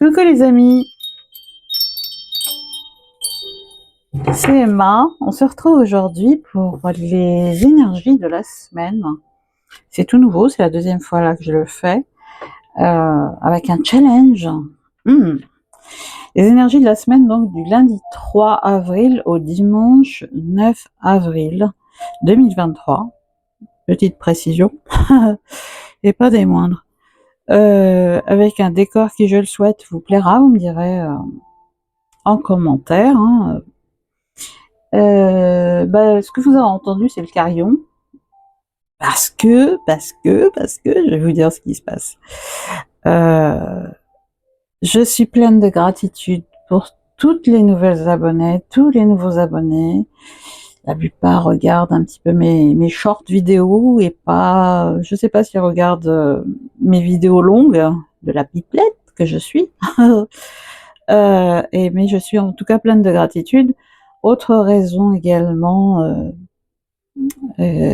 Coucou les amis, c'est Emma. On se retrouve aujourd'hui pour les énergies de la semaine. C'est tout nouveau, c'est la deuxième fois là que je le fais, avec un challenge. Hmm. Les énergies de la semaine, donc du lundi 3 avril au dimanche 9 avril 2023. Petite précision, et pas des moindres. Avec un décor qui, je le souhaite, vous plaira, vous me direz en commentaire. Ce que vous avez entendu, c'est le carillon. Parce que, je vais vous dire ce qui se passe. Je suis pleine de gratitude pour toutes les nouvelles abonnées, tous les nouveaux abonnés. La plupart regardent un petit peu mes short vidéos et pas, je sais pas s'ils regardent mes vidéos longues de la pipelette que je suis. Mais je suis en tout cas pleine de gratitude. Autre raison également,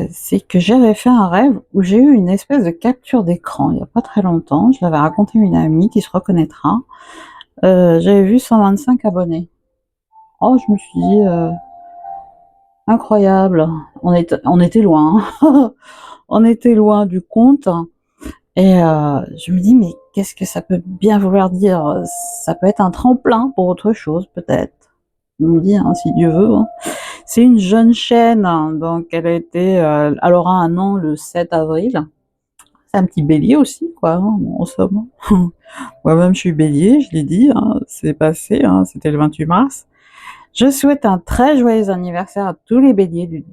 c'est que j'avais fait un rêve où j'ai eu une espèce de capture d'écran il n'y a pas très longtemps. Je l'avais raconté à une amie qui se reconnaîtra. J'avais vu 125 abonnés. Oh, je me suis dit, incroyable. On était loin. On était loin du compte. Et je me dis, mais qu'est-ce que ça peut bien vouloir dire? Ça peut être un tremplin pour autre chose, peut-être. On me dit, hein, si Dieu veut. Hein. C'est une jeune chaîne, hein, donc elle aura un an le 7 avril. C'est un petit bélier aussi, quoi, hein, en somme. Moi-même, je suis bélier, je l'ai dit, hein, c'est passé, hein, c'était le 28 mars. Je souhaite un très joyeux anniversaire à tous les béliers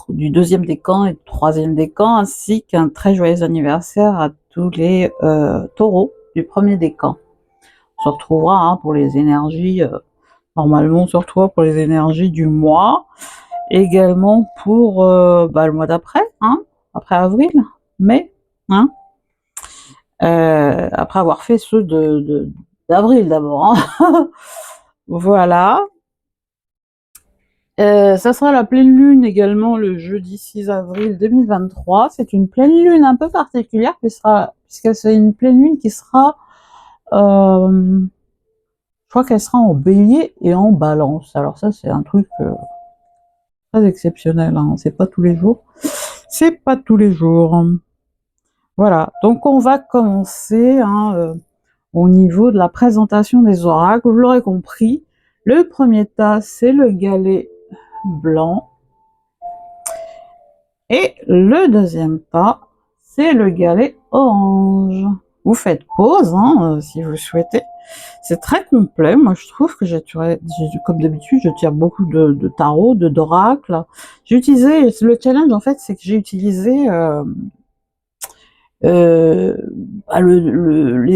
du deuxième décan et du troisième décan, ainsi qu'un très joyeux anniversaire à tous les taureaux du premier décan. On se retrouvera hein, pour les énergies, normalement on se retrouvera pour les énergies du mois, également pour le mois d'après, hein, après avril, mai, hein, après avoir fait ceux d'avril d'abord. Hein. Voilà. Ça sera la pleine lune également le jeudi 6 avril 2023. C'est une pleine lune un peu particulière puisque c'est une pleine lune qui sera, je crois qu'elle sera en bélier et en balance. Alors ça c'est un truc très exceptionnel, hein. C'est pas tous les jours. C'est pas tous les jours. Voilà, donc on va commencer hein, au niveau de la présentation des oracles. Vous l'aurez compris, le premier tas c'est le galet blanc. Et le deuxième tas, c'est le galet orange. Vous faites pause, hein, si vous souhaitez. C'est très complet. Moi, je trouve que comme d'habitude, je tire beaucoup de tarot, d'oracles. J'ai utilisé, le challenge, en fait, c'est que j'ai utilisé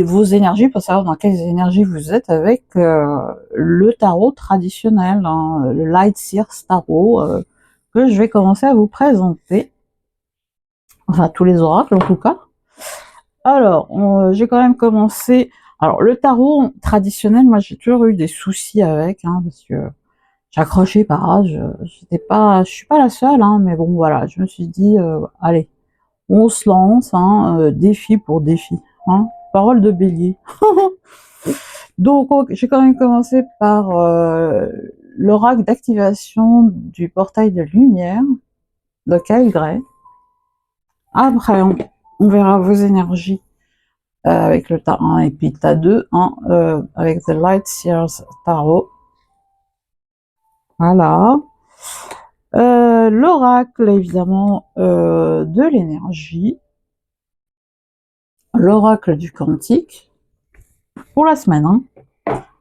vos énergies pour savoir dans quelles énergies vous êtes avec le tarot traditionnel, hein, le Light Seers Tarot, que je vais commencer à vous présenter. Enfin, tous les oracles en tout cas. Alors, j'ai quand même commencé... Alors, le tarot traditionnel, moi j'ai toujours eu des soucis avec, hein, parce que j'accrochais pas, je suis pas la seule, hein, mais bon voilà, je me suis dit, allez, on se lance, hein, défi pour défi, hein, parole de bélier. Donc, j'ai quand même commencé par l'oracle d'activation du portail de lumière de Kyle Gray. Après, on verra vos énergies avec le tas 1 et puis le tas 2 hein, avec The Light Seers Tarot. Voilà. L'oracle, évidemment, de l'énergie. L'oracle du quantique. Pour la semaine. Hein.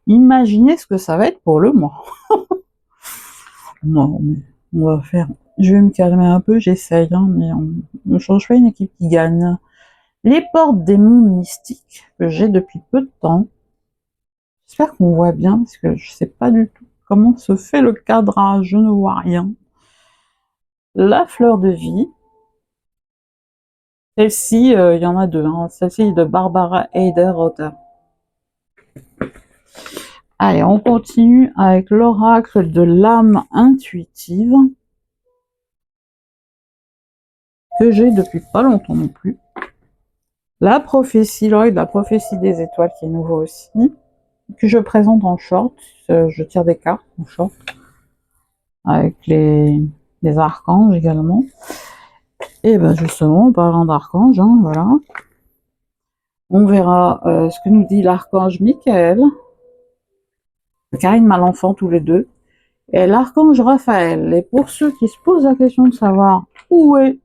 Imaginez ce que ça va être pour le mois. Non, mais on va faire... Je vais me calmer un peu, j'essaye, hein, mais on ne change pas une équipe qui gagne. Les portes des mondes mystiques que j'ai depuis peu de temps. J'espère qu'on voit bien parce que je sais pas du tout comment se fait le cadrage, je ne vois rien. La fleur de vie. Celle-ci, il y en a deux. Hein. Celle-ci est de Barbara Heider-Rotter. Allez, on continue avec l'oracle de l'âme intuitive que j'ai depuis pas longtemps non plus. La prophétie, l'oracle de la prophétie des étoiles qui est nouveau aussi. que je présente en short. Je tire des cartes en short avec les archanges également. Et ben justement, en parlant d'archanges, hein, voilà, on verra ce que nous dit l'archange Michael, Karine Malenfant tous les deux, et l'archange Raphaël. Et pour ceux qui se posent la question de savoir où est,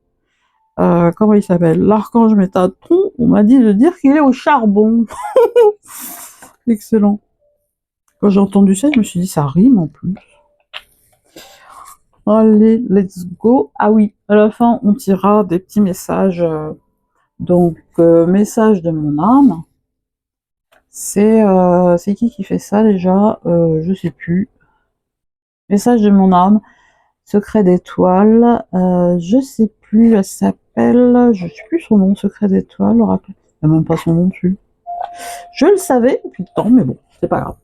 comment il s'appelle, l'archange Métatron, on m'a dit de dire qu'il est au charbon. Excellent. Quand j'ai entendu ça, je me suis dit, ça rime en plus. Allez, let's go. Ah oui, à la fin, on tirera des petits messages. Donc, message de mon âme. C'est qui fait ça déjà? Je sais plus. Message de mon âme. Secret d'étoile. Je sais plus, elle s'appelle... Je sais plus son nom, Secret d'étoile, oracle. Il n'y a même pas son nom dessus. Je le savais depuis le temps, mais bon, c'est pas grave.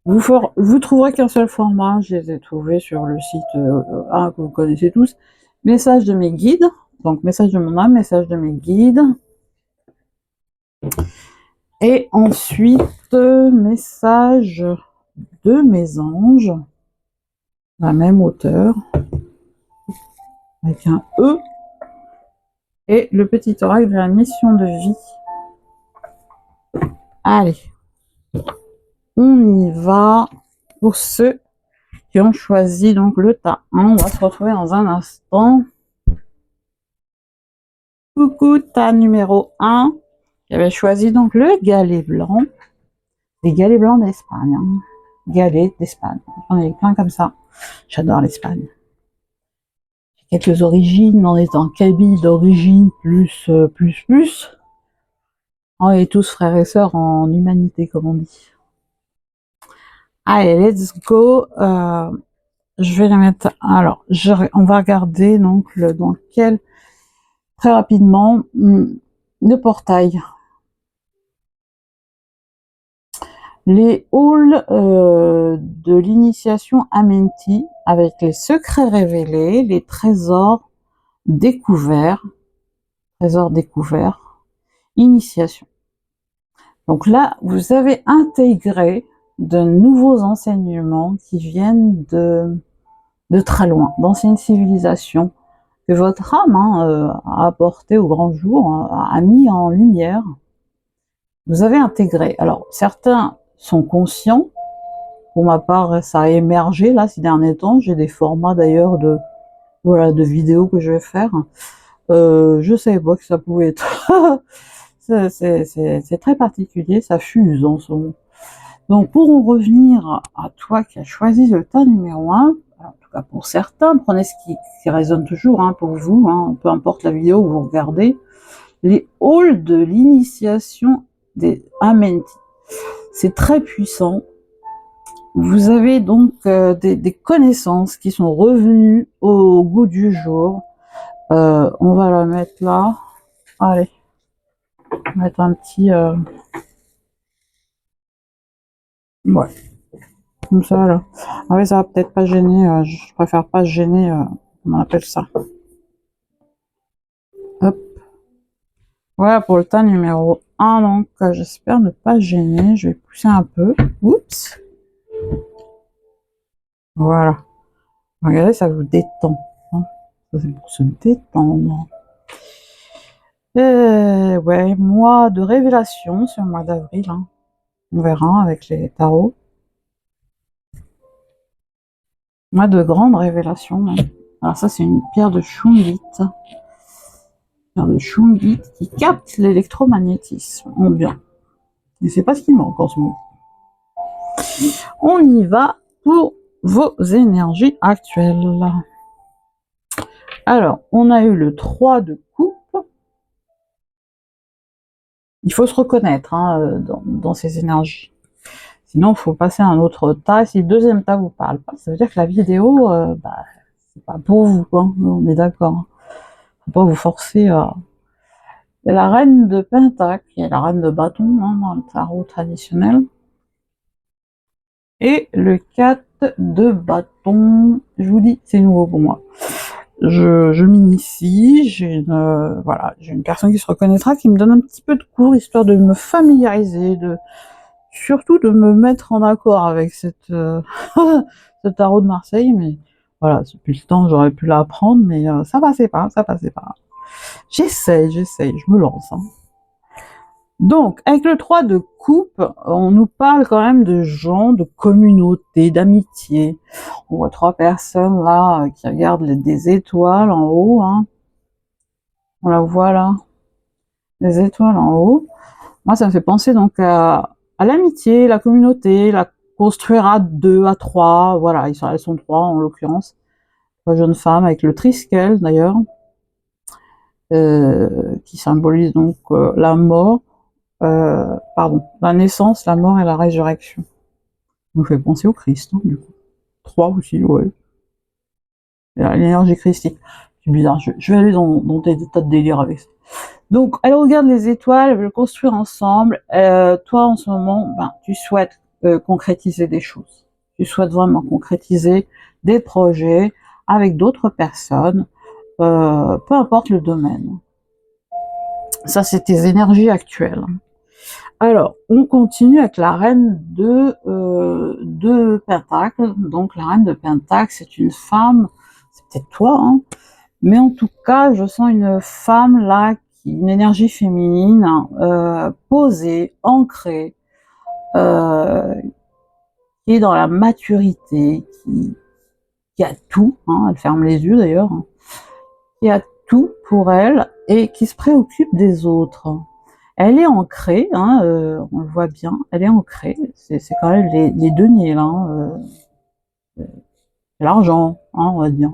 Vous trouverez qu'un seul format, je les ai trouvés sur le site que vous connaissez tous. Message de mes guides, donc message de mon âme, message de mes guides. Et ensuite, message de mes anges, la même hauteur, avec un E. Et le petit oracle de la mission de vie. Allez, on y va. Pour ceux qui ont choisi donc le tas 1, on va se retrouver dans un instant. Coucou, tas numéro 1, qui avait choisi donc le galet blanc. Les galets blancs d'Espagne. Hein. Galets d'Espagne. J'en ai plein comme ça. J'adore l'Espagne. J'ai quelques origines, on est en Kabylie d'origine, plus. On est tous frères et sœurs en humanité, comme on dit. Allez, let's go. Je vais les mettre. Alors, on va regarder donc très rapidement le portail. Les halls de l'initiation Amenti avec les secrets révélés, les trésors découverts, initiation. Donc là, vous avez intégré de nouveaux enseignements qui viennent de très loin, d'anciennes civilisations que votre âme a apporté au grand jour, a mis en lumière. Vous avez intégré. Alors, certains sont conscients. Pour ma part, ça a émergé là ces derniers temps. J'ai des formats d'ailleurs de vidéos que je vais faire. Je savais pas que ça pouvait être. C'est très particulier, ça fuse en ce moment. Donc, pour en revenir à toi qui as choisi le tas numéro 1, en tout cas pour certains, prenez ce qui résonne toujours pour vous, peu importe la vidéo que vous regardez, les halls de l'initiation des Amenti. C'est très puissant. Vous avez donc des connaissances qui sont revenues au goût du jour. On va la mettre là. Allez, on va mettre un petit... Ouais, comme ça là. Ah oui, ça va peut-être pas gêner, je préfère pas gêner, comment on appelle ça. Hop. Voilà pour le tas numéro 1, donc j'espère ne pas gêner, je vais pousser un peu. Oups. Voilà. Regardez, ça vous détend. Ça c'est pour se détendre. Ouais, mois de révélation, c'est le mois d'avril. On verra avec les tarots. Mois de grande révélation. Même. Alors ça, c'est une pierre de Shungite. Pierre de Shungite qui capte l'électromagnétisme ambiant. Et c'est pas ce qui manque en ce moment. On y va pour vos énergies actuelles. Alors, on a eu le 3 de coupe. Il faut se reconnaître dans ces énergies. Sinon, il faut passer à un autre tas. Si le deuxième tas vous parle pas, ça veut dire que la vidéo, c'est pas pour vous. On est d'accord. Faut pas vous forcer à... C'est la reine de Pentacle, qui est la reine de bâton dans le tarot traditionnel. Et le 4 de bâton, je vous dis, c'est nouveau pour moi. Je m'initie, j'ai une personne qui se reconnaîtra, qui me donne un petit peu de cours, histoire de me familiariser, surtout de me mettre en accord avec cette ce tarot de Marseille, mais voilà, depuis le temps j'aurais pu l'apprendre, mais ça passait pas, ça passait pas. J'essaye, je me lance. Hein. Donc, avec le 3 de coupe, on nous parle quand même de gens, de communauté, d'amitié. On voit 3 personnes là qui regardent des étoiles en haut. Hein. On la voit là, les étoiles en haut. Moi, ça me fait penser donc à l'amitié, la communauté, la construire à 2, à 3. Voilà, elles sont 3 en l'occurrence. 3 jeunes femmes avec le triskel d'ailleurs, qui symbolise donc la mort. La naissance, la mort et la résurrection. Ça nous fait penser au Christ, hein, du coup. 3 aussi, ouais. L'énergie christique. C'est bizarre, je vais aller dans des tas de délire avec ça. Donc, elle regarde les étoiles, elle veut construire ensemble. Toi, en ce moment, tu souhaites concrétiser des choses. Tu souhaites vraiment concrétiser des projets avec d'autres personnes, peu importe le domaine. Ça, c'est tes énergies actuelles. Alors, on continue avec la reine de Pentacle. Donc, la reine de Pentacle, c'est une femme, c'est peut-être toi, hein, mais en tout cas, je sens une femme là, une énergie féminine, posée, ancrée, qui est dans la maturité, qui a tout, hein, elle ferme les yeux d'ailleurs, hein, qui a tout pour elle et qui se préoccupe des autres. Elle est ancrée, hein, on le voit bien, elle est ancrée, c'est quand même les deniers là, l'argent, hein, on va dire.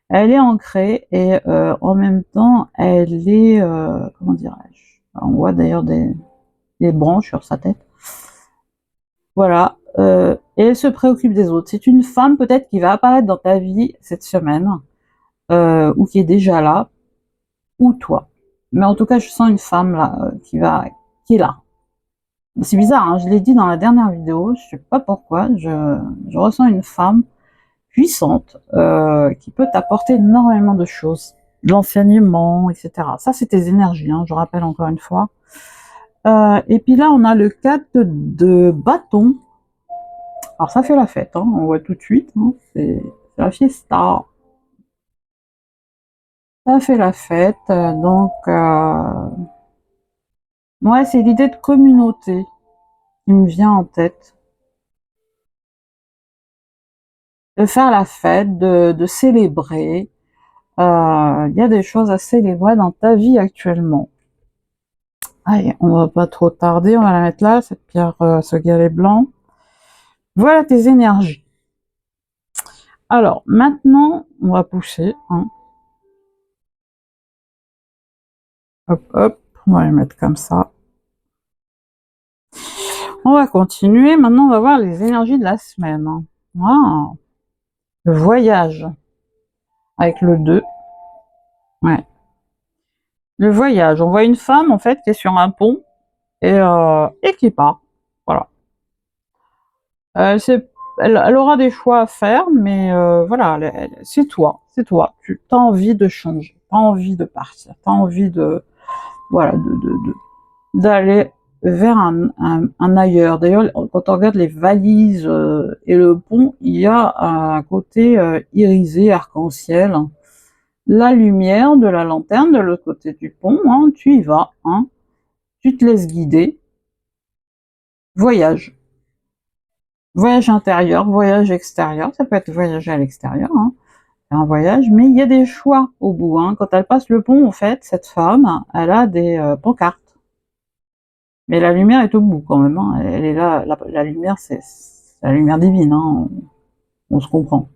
Elle est ancrée et en même temps, elle est, comment dirais-je, on voit d'ailleurs des branches sur sa tête. Voilà, et elle se préoccupe des autres. C'est une femme peut-être qui va apparaître dans ta vie cette semaine, ou qui est déjà là, ou toi. Mais en tout cas, je sens une femme là qui est là. C'est bizarre, hein, je l'ai dit dans la dernière vidéo, je sais pas pourquoi, je ressens une femme puissante qui peut t'apporter énormément de choses, de l'enseignement, etc. Ça, c'est tes énergies, hein, je rappelle encore une fois. Et puis là, on a le 4 de bâton. Alors ça fait la fête, hein, on voit tout de suite, hein, c'est la fiesta. Ça fait la fête, donc ouais, c'est l'idée de communauté qui me vient en tête. De faire la fête, de célébrer. Il y a des choses à célébrer dans ta vie actuellement. Allez, on va pas trop tarder, on va la mettre là, cette pierre, ce galet blanc. Voilà tes énergies. Alors, maintenant, on va pousser. Hein. Hop, hop, on va les mettre comme ça. On va continuer. Maintenant, on va voir les énergies de la semaine. Wow. Le voyage. Avec le 2. Ouais. Le voyage. On voit une femme, en fait, qui est sur un pont et qui part. Voilà. Elle aura des choix à faire, mais voilà, c'est toi. C'est toi. Tu as envie de changer. Tu as envie de partir. Tu as envie de... Voilà, d'aller vers un ailleurs. D'ailleurs, quand on regarde les valises et le pont, il y a un côté irisé, arc-en-ciel. La lumière de la lanterne de l'autre côté du pont, hein, tu y vas, hein, tu te laisses guider. Voyage. Voyage intérieur, voyage extérieur, ça peut être voyager à l'extérieur, hein, un voyage, mais il y a des choix au bout. Hein. Quand elle passe le pont, en fait, cette femme, elle a des pancartes. Mais la lumière est au bout quand même. Hein. Elle est là. La lumière, c'est la lumière divine. Hein. On se comprend.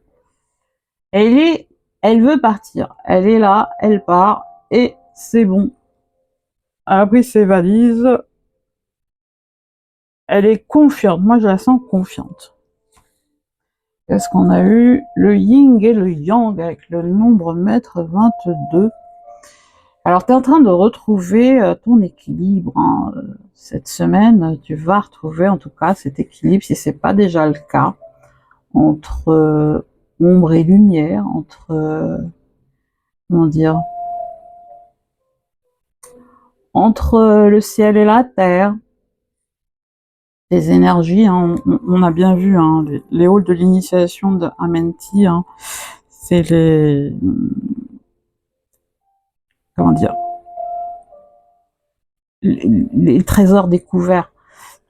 Elle veut partir. Elle est là. Elle part et c'est bon. Elle a pris ses valises. Elle est confiante. Moi, je la sens confiante. Qu'est-ce qu'on a eu? Le yin et le yang avec le nombre maître 22. Alors, tu es en train de retrouver ton équilibre. Hein. Cette semaine, tu vas retrouver en tout cas cet équilibre, si c'est pas déjà le cas, entre ombre et lumière, entre, comment dire, entre le ciel et la terre. les énergies, hein, on a bien vu, hein, les halls de l'initiation de Amenti, hein, c'est comment dire, les trésors découverts.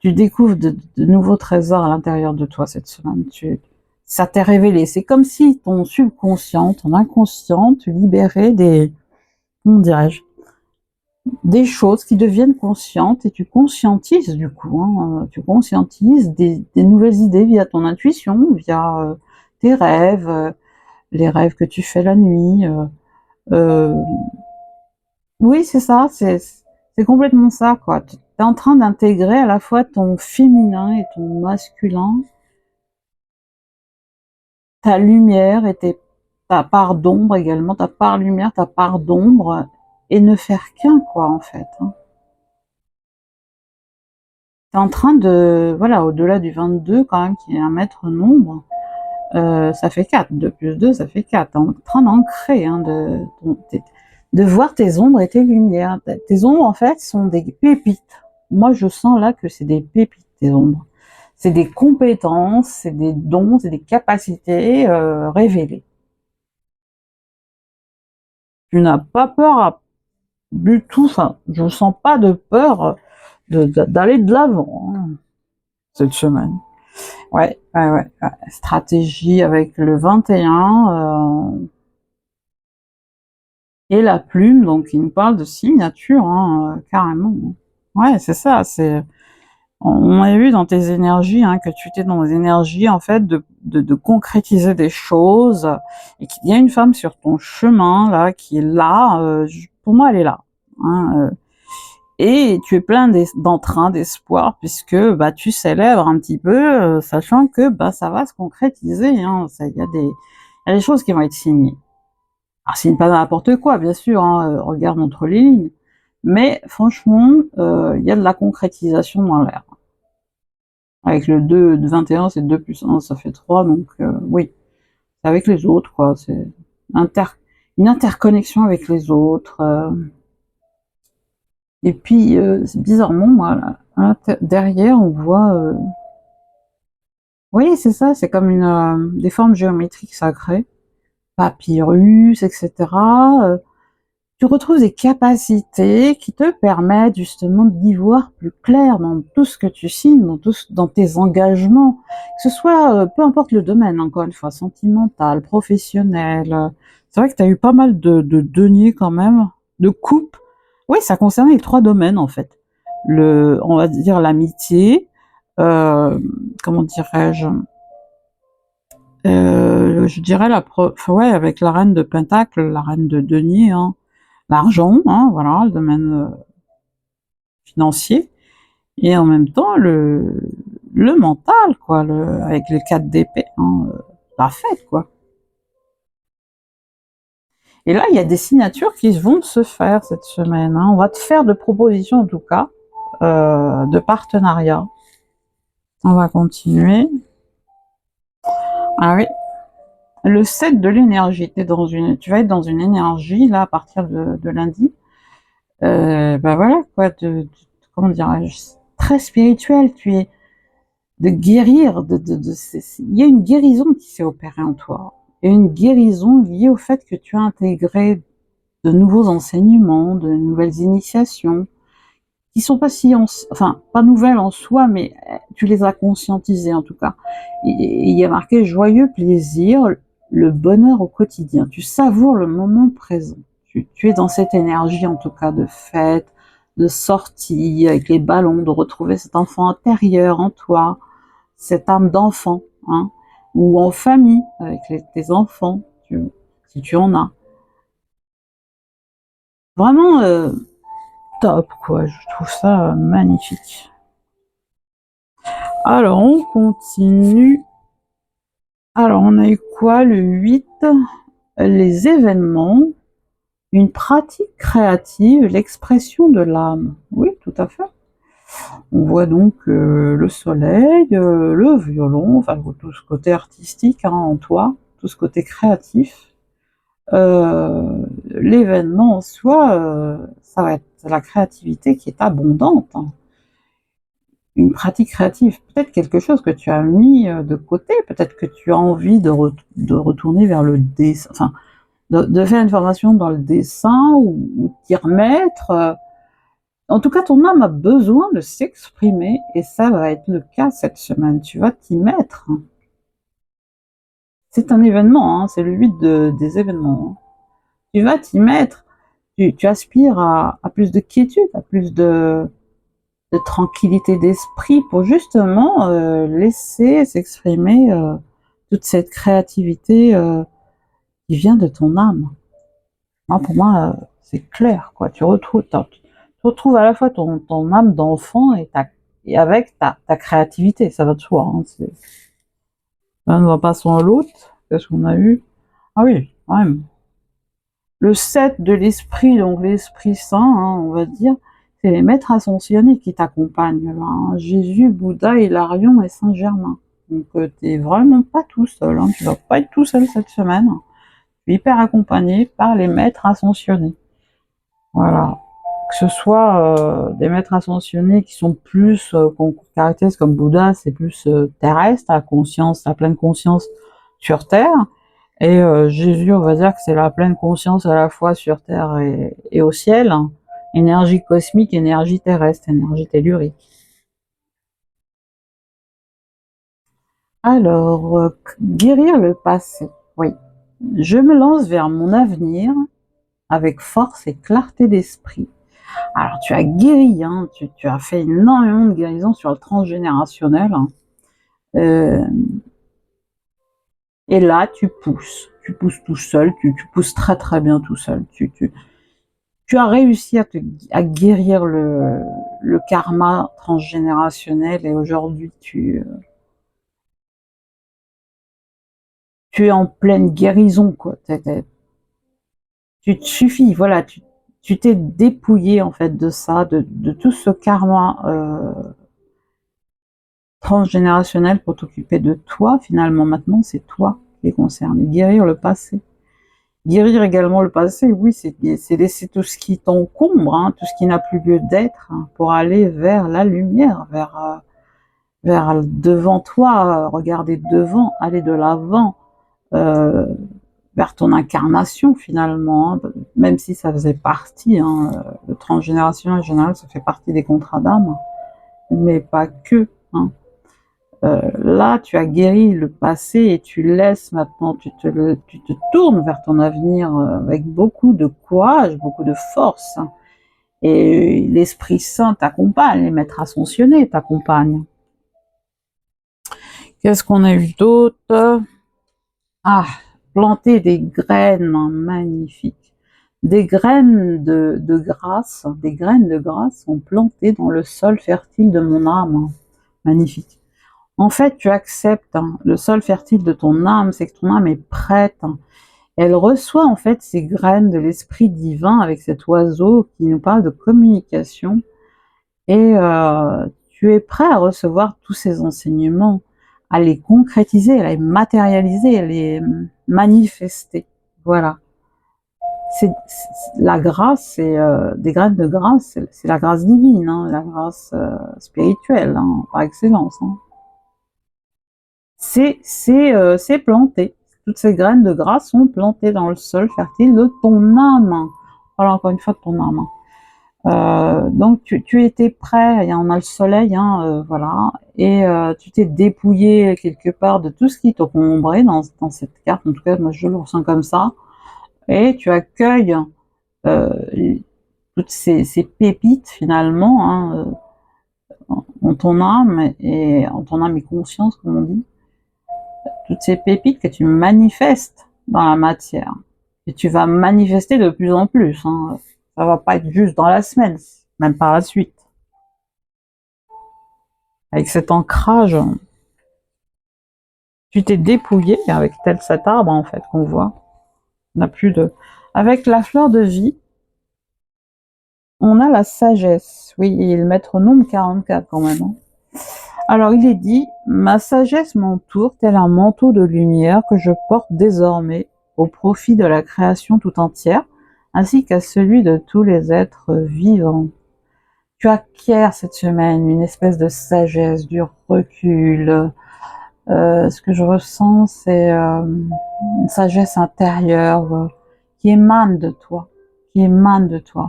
Tu découvres de nouveaux trésors à l'intérieur de toi cette semaine. Ça t'est révélé. C'est comme si ton subconscient, ton inconscient, tu libérais comment dirais-je, des choses qui deviennent conscientes et tu conscientises du coup, hein, tu conscientises des nouvelles idées via ton intuition, via tes rêves, les rêves que tu fais la nuit. Euh, oui, c'est ça, c'est complètement ça, quoi. Tu es en train d'intégrer à la fois ton féminin et ton masculin, ta lumière et ta part d'ombre également, ta part lumière, ta part d'ombre, et ne faire qu'un, quoi, en fait. Hein. T'es en train de, voilà, au-delà du 22, quand même, qui est un maître nombre, ça fait 4. 2 plus 2, ça fait 4. T'es en train d'ancrer, hein, de voir tes ombres et tes lumières. Tes ombres, en fait, sont des pépites. Moi, je sens là que c'est des pépites, tes ombres. C'est des compétences, c'est des dons, c'est des capacités révélées. Tu n'as pas peur du tout, enfin, je ne sens pas de peur d'aller de l'avant, hein, cette semaine. Ouais, ouais, ouais, ouais. Stratégie avec le 21 et la plume, donc il nous parle de signature, hein, carrément. Ouais, c'est ça, on a vu dans tes énergies, hein, que tu étais dans les énergies, en fait, de concrétiser des choses, et qu'il y a une femme sur ton chemin, là, qui est là, pour moi, elle est là, hein, et tu es plein d'entrain, d'espoir, puisque bah tu célèbres un petit peu, sachant que bah ça va se concrétiser. Hein. Il y a des choses qui vont être signées. Alors signe pas n'importe quoi, bien sûr. Hein, regarde entre les lignes. Mais franchement, il y a de la concrétisation dans l'air. Avec le 2 de 21, c'est 2 plus 1, ça fait 3, donc oui, c'est avec les autres, quoi. C'est inter une interconnexion avec les autres. Et puis, bizarrement, moi, là, derrière, on voit... oui, c'est ça, c'est comme des formes géométriques sacrées, papyrus, etc. Tu retrouves des capacités qui te permettent justement d'y voir plus clair dans tout ce que tu signes, dans tes engagements, que ce soit, peu importe le domaine, encore une fois, sentimental, professionnel. C'est vrai que tu as eu pas mal de deniers quand même, de coupes. Oui, ça concernait les 3 domaines en fait. On va dire l'amitié, comment dirais-je, je dirais ouais, avec la reine de Pentacle, la reine de denier, hein, l'argent, hein, voilà, le domaine financier, et en même temps le mental, quoi, avec les 4 d'épée, hein, la fête, quoi. Et là, il y a des signatures qui vont se faire cette semaine. Hein. On va te faire de propositions, en tout cas, de partenariat. On va continuer. Ah oui, le 7 de l'énergie. Tu vas être dans une énergie, là, à partir de lundi. Bah voilà, quoi, comment dirais-je, très spirituel. Tu es de guérir, il y a une guérison qui s'est opérée en toi. Et une guérison liée au fait que tu as intégré de nouveaux enseignements, de nouvelles initiations, qui sont pas si, enfin, pas nouvelles en soi, mais tu les as conscientisées en tout cas. Et il y a marqué joyeux plaisir, le bonheur au quotidien. Tu savoures le moment présent. Tu es dans cette énergie en tout cas de fête, de sortie avec les ballons, de retrouver cet enfant intérieur en toi, cette âme d'enfant, hein, ou en famille avec tes enfants, si tu en as. Vraiment top, quoi. Je trouve ça magnifique. Alors, on continue. Alors, on a eu quoi? Le 8, les événements, une pratique créative, l'expression de l'âme. Oui, tout à fait. On voit donc le soleil, le violon, enfin tout ce côté artistique, hein, en toi, tout ce côté créatif. L'événement en soi, ça va être la créativité qui est abondante. Hein. une pratique créative, peut-être quelque chose que tu as mis de côté, peut-être que tu as envie de retourner vers le dessin, enfin, de faire une formation dans le dessin ou t'y remettre. En tout cas, ton âme a besoin de s'exprimer et ça va être le cas cette semaine. Tu vas t'y mettre. C'est un événement, hein, c'est le but des événements. Hein. Tu vas t'y mettre. Tu aspires à plus de quiétude, à plus de tranquillité d'esprit pour justement laisser s'exprimer toute cette créativité qui vient de ton âme. Hein, pour moi, c'est clair, quoi. Tu retrouves à la fois ton âme d'enfant et avec ta créativité, ça va de soi. Hein, l'un ne va pas sans l'autre. Qu'est-ce qu'on a eu? Ah oui, quand même. Le 7 de l'esprit, donc l'Esprit Saint, hein, on va dire, c'est les maîtres ascensionnés qui t'accompagnent. Hein. Jésus, Bouddha, Hilarion et Saint-Germain. Donc t'es vraiment pas tout seul. Hein. Tu vas pas être tout seul cette semaine. Tu es hyper accompagné par les maîtres ascensionnés. Voilà. Que ce soit des maîtres ascensionnés qui sont plus, qu'on caractérise comme Bouddha, c'est plus terrestre, à conscience, à pleine conscience sur Terre. Et Jésus, on va dire que c'est la pleine conscience à la fois sur Terre et au ciel. Hein. Énergie cosmique, énergie terrestre, énergie tellurique. Alors, guérir le passé. Oui. Je me lance vers mon avenir avec force et clarté d'esprit. Alors, tu as guéri, hein, tu as fait énormément de guérison sur le transgénérationnel. Hein. Et là, tu pousses tout seul, tu pousses très très bien tout seul. Tu as réussi à guérir le karma transgénérationnel et aujourd'hui tu es en pleine guérison, quoi. Tu te suffis, voilà, tu t'es dépouillé en fait de ça, de tout ce karma transgénérationnel pour t'occuper de toi. Finalement, maintenant, c'est toi qui es concerné. Guérir le passé. Guérir également le passé, oui, c'est laisser tout ce qui t'encombre, hein, tout ce qui n'a plus lieu d'être, hein, pour aller vers la lumière, vers devant toi, regarder devant, aller de l'avant, vers ton incarnation finalement, hein, même si ça faisait partie, hein, le transgénérationnel en général, ça fait partie des contrats d'âme, mais pas que. Hein. Là, tu as guéri le passé et tu laisses maintenant, tu te tournes vers ton avenir avec beaucoup de courage, beaucoup de force. Hein. Et l'Esprit Saint t'accompagne, les maîtres ascensionnés t'accompagnent. Qu'est-ce qu'on a eu d'autre? Ah, planter des graines magnifiques. Des graines de grâce, des graines de grâce sont plantées dans le sol fertile de mon âme. Magnifique. En fait, tu acceptes hein, le sol fertile de ton âme, c'est que ton âme est prête. Hein. Elle reçoit en fait ces graines de l'esprit divin avec cet oiseau qui nous parle de communication. Et tu es prêt à recevoir tous ces enseignements, à les concrétiser, à les matérialiser, à les manifester. Voilà. La grâce, c'est des graines de grâce, c'est la grâce divine, hein, la grâce spirituelle, hein, par excellence. Hein. C'est planté. Toutes ces graines de grâce sont plantées dans le sol fertile de ton âme. Voilà, encore une fois, de ton âme. Donc tu étais prêt, et on a le soleil, hein, voilà, et tu t'es dépouillé quelque part de tout ce qui t'encombrait dans cette carte, en tout cas moi je le ressens comme ça, et tu accueilles toutes ces pépites finalement hein, en ton âme et conscience comme on dit, toutes ces pépites que tu manifestes dans la matière, et tu vas manifester de plus en plus, hein. Ça va pas être juste dans la semaine, même par la suite. Avec cet ancrage, tu t'es dépouillé avec tel cet arbre en fait qu'on voit. On n'a plus de. Avec la fleur de vie, on a la sagesse. Oui, et le métronome 44 quand même. Hein. Alors il est dit, ma sagesse m'entoure tel un manteau de lumière que je porte désormais au profit de la création tout entière, ainsi qu'à celui de tous les êtres vivants. Tu acquiers cette semaine une espèce de sagesse, du recul. Ce que je ressens, c'est une sagesse intérieure qui émane de toi,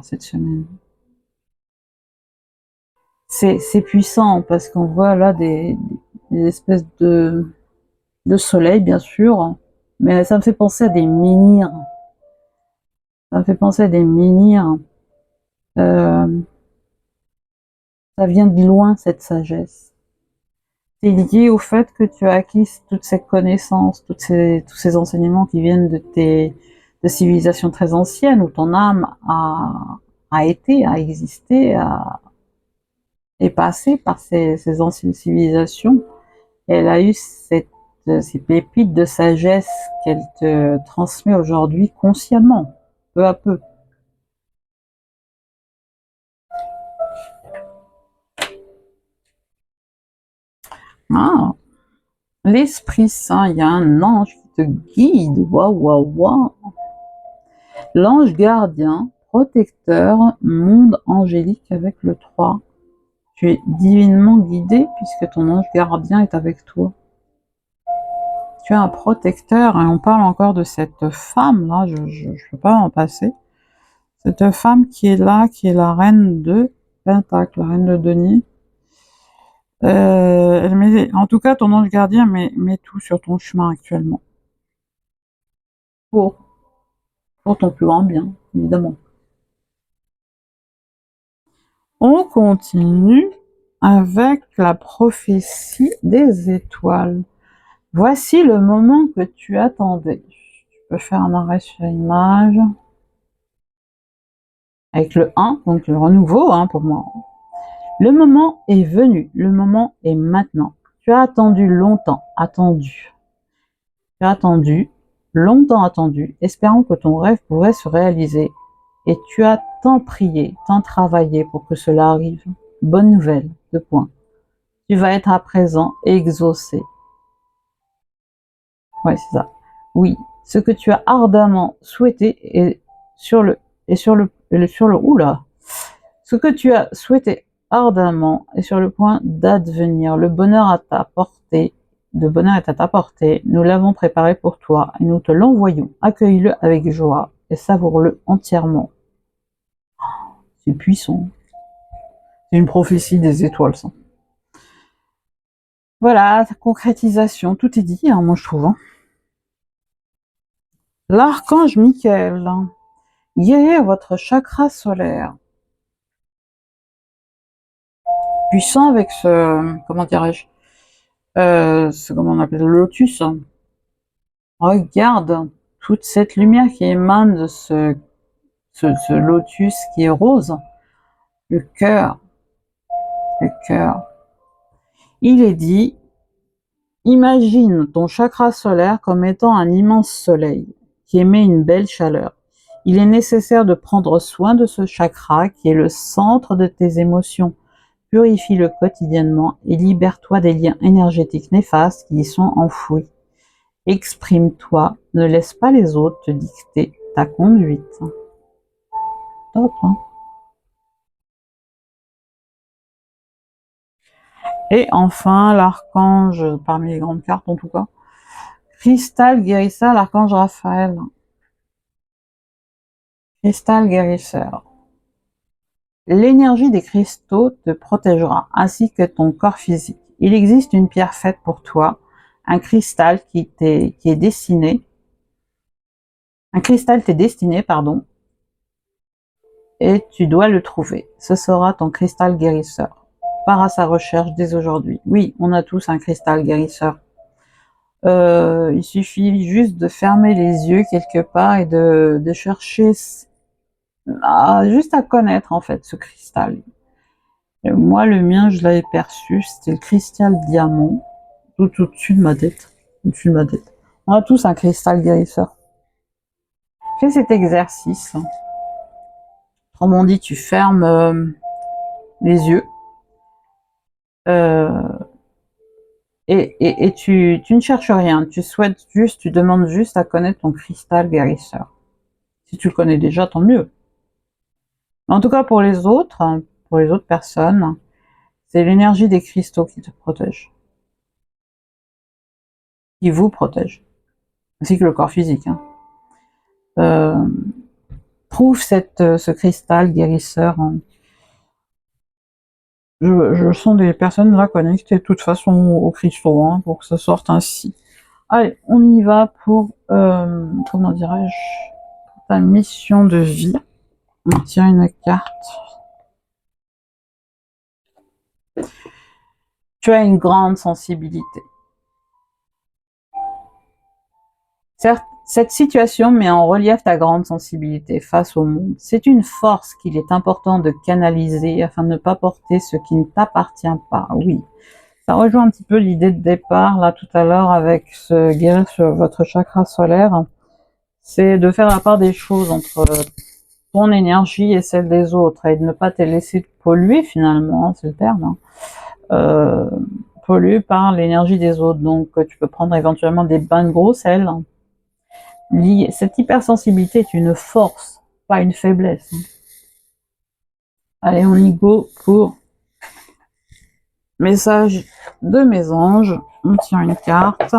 cette semaine. C'est puissant parce qu'on voit là des espèces de soleil, bien sûr, mais ça me fait penser à des menhirs. Ça me fait penser à des menhirs. Euh, ça vient de loin, cette sagesse. C'est lié au fait que tu as acquis toutes ces connaissances, tous ces enseignements qui viennent de civilisations très anciennes, où ton âme a été, a existé, est passée par ces anciennes civilisations. Et elle a eu ces pépites de sagesse qu'elle te transmet aujourd'hui consciemment, peu à peu. Ah, l'Esprit Saint, il y a un ange qui te guide. Waouh, waouh, waouh. L'ange gardien, protecteur, monde angélique avec le 3. Tu es divinement guidé puisque ton ange gardien est avec toi. Tu es un protecteur et on parle encore de cette femme là, je ne peux pas en passer. Cette femme qui est là, qui est la reine de Pentacle, la reine de denier. En tout cas, ton ange gardien met tout sur ton chemin actuellement. Pour ton plus grand bien, évidemment. On continue avec la prophétie des étoiles. Voici le moment que tu attendais. Tu peux faire un arrêt sur l'image. Avec le 1, donc le renouveau pour moi. Le moment est venu, le moment est maintenant. Tu as attendu longtemps, attendu. Tu as attendu, longtemps attendu, espérant que ton rêve pourrait se réaliser. Et tu as tant prié, tant travaillé pour que cela arrive. Bonne nouvelle, 2 points. Tu vas être à présent exaucé. Ouais, c'est ça. Oui, ce que tu as ardemment souhaité est sur le oula. Ce que tu as souhaité ardemment est sur le point d'advenir. Le bonheur est à ta portée. Nous l'avons préparé pour toi et nous te l'envoyons. Accueille-le avec joie et savoure-le entièrement. C'est puissant. C'est une prophétie des étoiles, ça. Voilà, concrétisation. Tout est dit, moi je trouve. L'archange Michael, guérir votre chakra solaire. Puissant avec comment dirais-je, comment on appelle, le lotus. Regarde toute cette lumière qui émane de ce lotus qui est rose. Le cœur. Le cœur. Il est dit, imagine ton chakra solaire comme étant un immense soleil qui émet une belle chaleur. Il est nécessaire de prendre soin de ce chakra qui est le centre de tes émotions. Purifie-le quotidiennement et libère-toi des liens énergétiques néfastes qui y sont enfouis. Exprime-toi, ne laisse pas les autres te dicter ta conduite. Top, hein? Et enfin, l'archange, parmi les grandes cartes en tout cas, Cristal guérisseur, l'archange Raphaël. Cristal guérisseur. L'énergie des cristaux te protégera, ainsi que ton corps physique. Il existe une pierre faite pour toi, un cristal qui est destiné, un cristal t'est destiné, pardon, et tu dois le trouver. Ce sera ton cristal guérisseur. Pars à sa recherche dès aujourd'hui. Oui, on a tous un cristal guérisseur. Il suffit juste de fermer les yeux quelque part et de chercher juste à connaître en fait ce cristal. Et moi, le mien, je l'avais perçu, c'était le cristal diamant, tout au-dessus de ma tête. Au-dessus de ma tête. On a tous un cristal guérisseur. Fais cet exercice. Autrement dit, tu fermes les yeux et tu ne cherches rien. Tu demandes juste à connaître ton cristal guérisseur. Si tu le connais déjà, tant mieux. Mais en tout cas, pour les autres, pour les autres personnes, c'est l'énergie des cristaux qui te protège, qui vous protège, ainsi que le corps physique. Hein. Trouve ce cristal guérisseur. Hein. Je sens des personnes là connectées de toute façon aux cristaux, hein, pour que ça sorte ainsi. Allez, on y va pour, comment dirais-je, ta mission de vie. On tient une carte. Tu as une grande sensibilité. Certes, cette situation met en relief ta grande sensibilité face au monde. C'est une force qu'il est important de canaliser afin de ne pas porter ce qui ne t'appartient pas. Oui, ça rejoint un petit peu l'idée de départ, là, tout à l'heure, avec ce guérir sur votre chakra solaire. C'est de faire la part des choses entre ton énergie et celle des autres, et de ne pas te laisser polluer, finalement, hein, c'est le terme, hein. Polluer par l'énergie des autres. Donc, tu peux prendre éventuellement des bains de gros sel. Cette hypersensibilité est une force, pas une faiblesse. Allez, on y go pour message de mes anges. On tient une carte.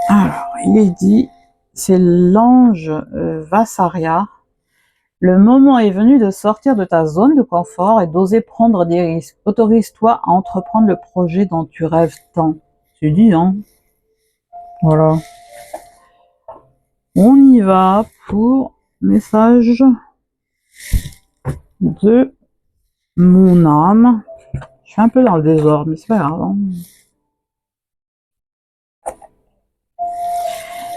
Alors, il est dit, c'est l'ange Vassaria. Le moment est venu de sortir de ta zone de confort et d'oser prendre des risques. Autorise-toi à entreprendre le projet dont tu rêves tant. Tu dis, hein? Voilà. On y va pour message de mon âme. Je suis un peu dans le désordre, mais c'est pas grave. Hein.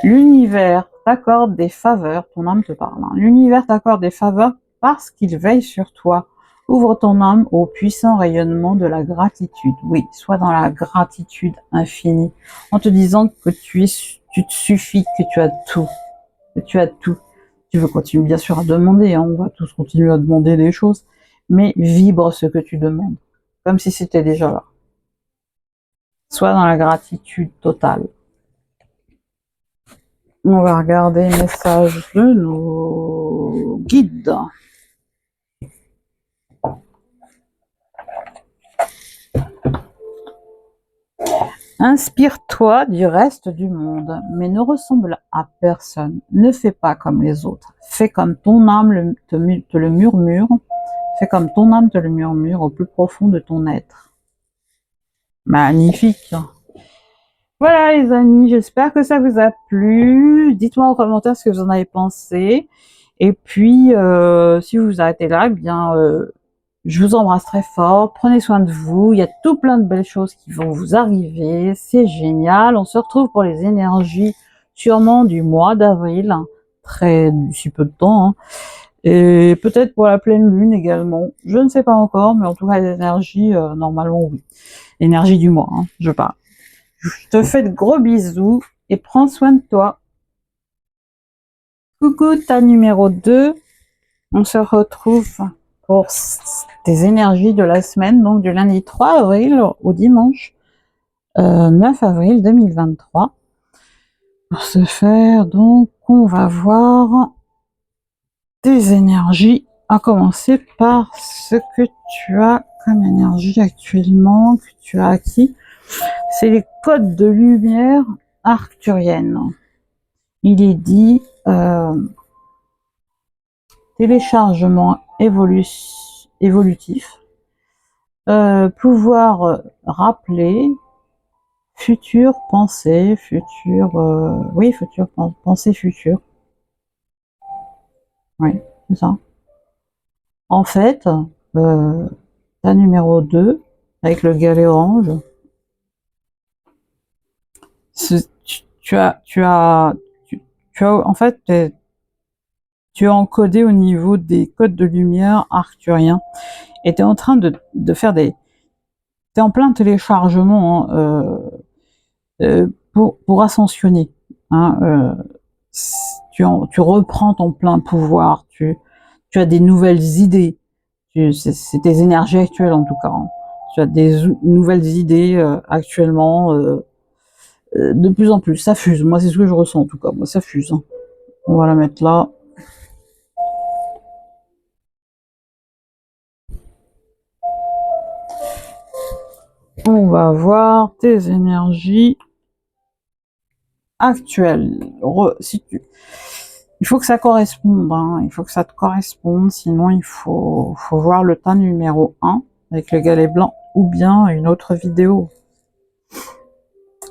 L'univers t'accorde des faveurs, ton âme te parle. Hein. L'univers t'accorde des faveurs parce qu'il veille sur toi. Ouvre ton âme au puissant rayonnement de la gratitude. Oui, sois dans la gratitude infinie, en te disant que tu te suffis, que tu as tout. Que tu as tout. Tu veux continuer bien sûr à demander, hein, on va tous continuer à demander des choses, mais vibre ce que tu demandes, comme si c'était déjà là. Sois dans la gratitude totale. On va regarder les messages de nos guides. Inspire-toi du reste du monde, mais ne ressemble à personne. Ne fais pas comme les autres. Fais comme ton âme te le murmure. Fais comme ton âme te le murmure au plus profond de ton être. Magnifique. Voilà les amis, j'espère que ça vous a plu. Dites-moi en commentaire ce que vous en avez pensé. Et puis, si vous vous arrêtez là, eh bien, je vous embrasse très fort. Prenez soin de vous. Il y a tout plein de belles choses qui vont vous arriver. C'est génial. On se retrouve pour les énergies sûrement du mois d'avril. Très, d'ici peu de temps. Hein. Et peut-être pour la pleine lune également. Je ne sais pas encore, mais en tout cas, les énergies, normalement, oui. L'énergie du mois, hein, je parle. Je te fais de gros bisous et prends soin de toi. Coucou, ta numéro 2. On se retrouve pour tes énergies de la semaine, donc du lundi 3 avril au dimanche 9 avril 2023. Pour ce faire, donc, on va voir tes énergies, à commencer par ce que tu as comme énergie actuellement, que tu as acquis. C'est les codes de lumière arcturienne. Il est dit téléchargement évolutif, pouvoir rappeler, future pensée, future pensée future. Oui, c'est ça. En fait, ta numéro 2, avec le galet orange, tu as en fait, tu es encodé au niveau des codes de lumière arcturiens et tu es en train de faire tu es en plein téléchargement pour ascensionner. Hein, tu reprends ton plein pouvoir, tu as des nouvelles idées, c'est tes énergies actuelles en tout cas. Hein. Tu as des nouvelles idées actuellement, de plus en plus, ça fuse. Moi, c'est ce que je ressens en tout cas, moi ça fuse. Hein. On va la mettre là. On va voir tes énergies actuelles. Il faut que ça corresponde, hein. Il faut que ça te corresponde, sinon il faut voir le tas numéro 1 avec le galet blanc ou bien une autre vidéo.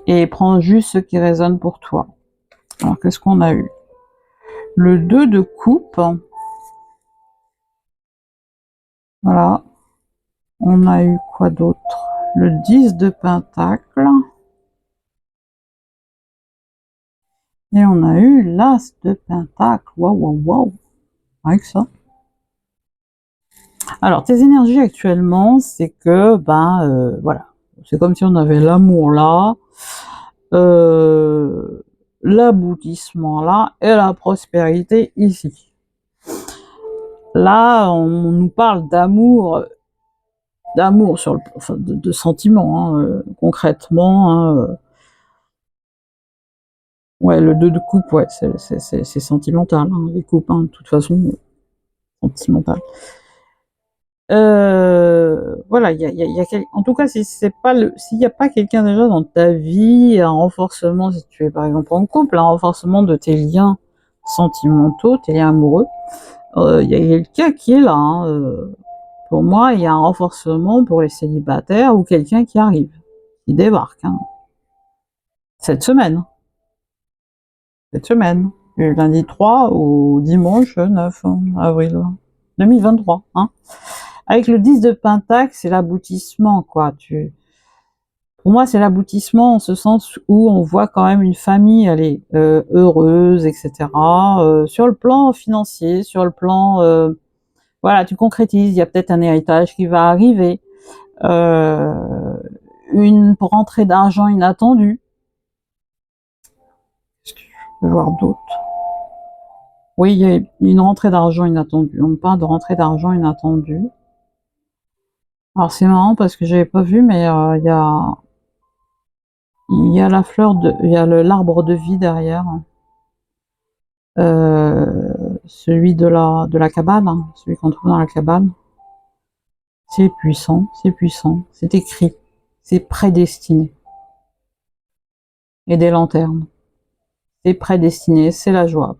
Et prends juste ce qui résonne pour toi. Alors qu'est-ce qu'on a eu? Le 2 de coupe. Voilà. On a eu quoi d'autre? Le 10 de pentacle. Et on a eu l'as de pentacle. Waouh, waouh, waouh. Avec ça. Alors, tes énergies actuellement, c'est que, voilà. C'est comme si on avait l'amour là, l'aboutissement là, et la prospérité ici. Là, on nous parle d'amour sur le, enfin, de sentiments, hein, concrètement, hein, ouais, le 2 de coupe, ouais, c'est sentimental, hein, les coupes, hein, de toute façon, sentimental. Voilà, en tout cas, si c'est pas s'il n'y a pas quelqu'un déjà dans ta vie, un renforcement, si tu es par exemple en couple, un renforcement de tes liens sentimentaux, tes liens amoureux, il y a quelqu'un qui est là, hein, pour moi, il y a un renforcement pour les célibataires ou quelqu'un qui arrive, qui débarque, hein, cette semaine. Du lundi 3 au dimanche 9 avril 2023, hein. Avec le 10 de pentacle, c'est l'aboutissement, quoi. Pour moi, c'est l'aboutissement en ce sens où on voit quand même une famille, elle est heureuse, etc. Sur le plan financier, sur le plan, voilà, tu concrétises. Il y a peut-être un héritage qui va arriver, une rentrée d'argent inattendue. Est-ce que je peux voir d'autres? Oui, il y a une rentrée d'argent inattendue. On me parle de rentrée d'argent inattendue. Alors c'est marrant parce que j'avais pas vu, mais il y a la fleur il y a l'arbre de vie derrière, celui de la cabane, hein, celui qu'on trouve dans la cabane. C'est puissant, c'est écrit, c'est prédestiné. Et des lanternes, c'est prédestiné, c'est la joie.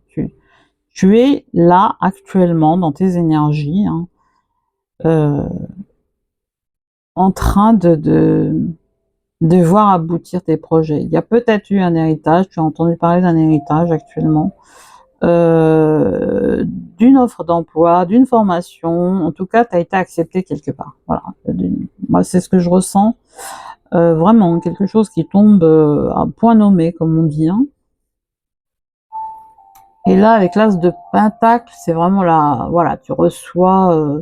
Tu es là actuellement dans tes énergies, hein, en train de voir aboutir tes projets. Il y a peut-être eu un héritage, tu as entendu parler d'un héritage actuellement, d'une offre d'emploi, d'une formation, en tout cas, tu as été accepté quelque part. Voilà. Moi, c'est ce que je ressens, vraiment, quelque chose qui tombe à point nommé, comme on dit, hein. Et là, avec l'as de pentacle, c'est vraiment voilà, tu reçois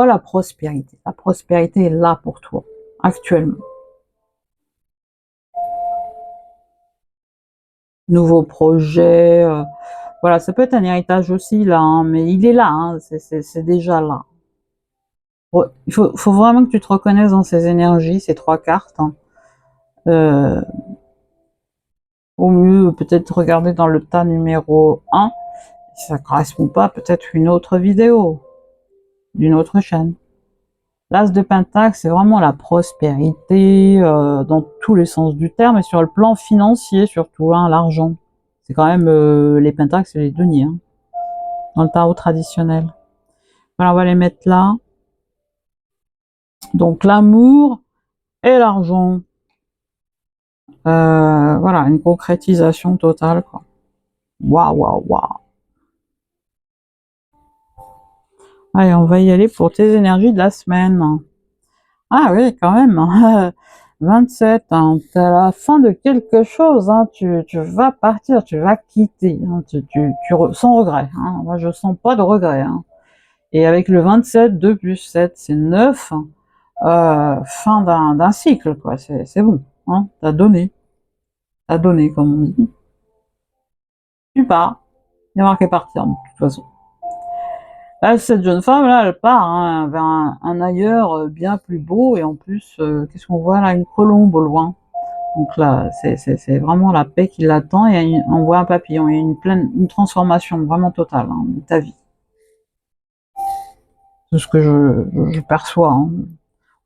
la prospérité. La prospérité est là pour toi, actuellement. Nouveau projet, voilà, ça peut être un héritage aussi là, hein, mais il est là, hein, c'est déjà là. Il faut vraiment que tu te reconnaisses dans ces énergies, ces 3 cartes, hein. Au mieux, peut-être regarder dans le tas numéro 1, si ça correspond pas, peut-être une autre vidéo, d'une autre chaîne. L'as de pentacle, c'est vraiment la prospérité, dans tous les sens du terme, et sur le plan financier surtout, hein, l'argent. C'est quand même, les pentacles, c'est les deniers, hein, dans le tarot traditionnel. Voilà, on va les mettre là. Donc l'amour et l'argent. Voilà, une concrétisation totale, quoi. Waouh, waouh, waouh. Allez, on va y aller pour tes énergies de la semaine. Ah oui, quand même. 27, hein, t'es à la fin de quelque chose, hein, tu vas partir, tu vas quitter, hein, sans regret, hein. Moi, je sens pas de regret, hein. Et avec le 27, 2 plus 7, c'est 9, fin d'un cycle, quoi, c'est bon, hein, t'as donné, comme on dit. Tu pars, il y a marqué partir, de toute façon. Là, cette jeune femme, là, elle part, hein, vers un ailleurs bien plus beau, et en plus, qu'est-ce qu'on voit là? Une colombe au loin. Donc là, c'est vraiment la paix qui l'attend, et on voit un papillon, et une transformation vraiment totale, hein, de ta vie. C'est ce que je perçois, hein.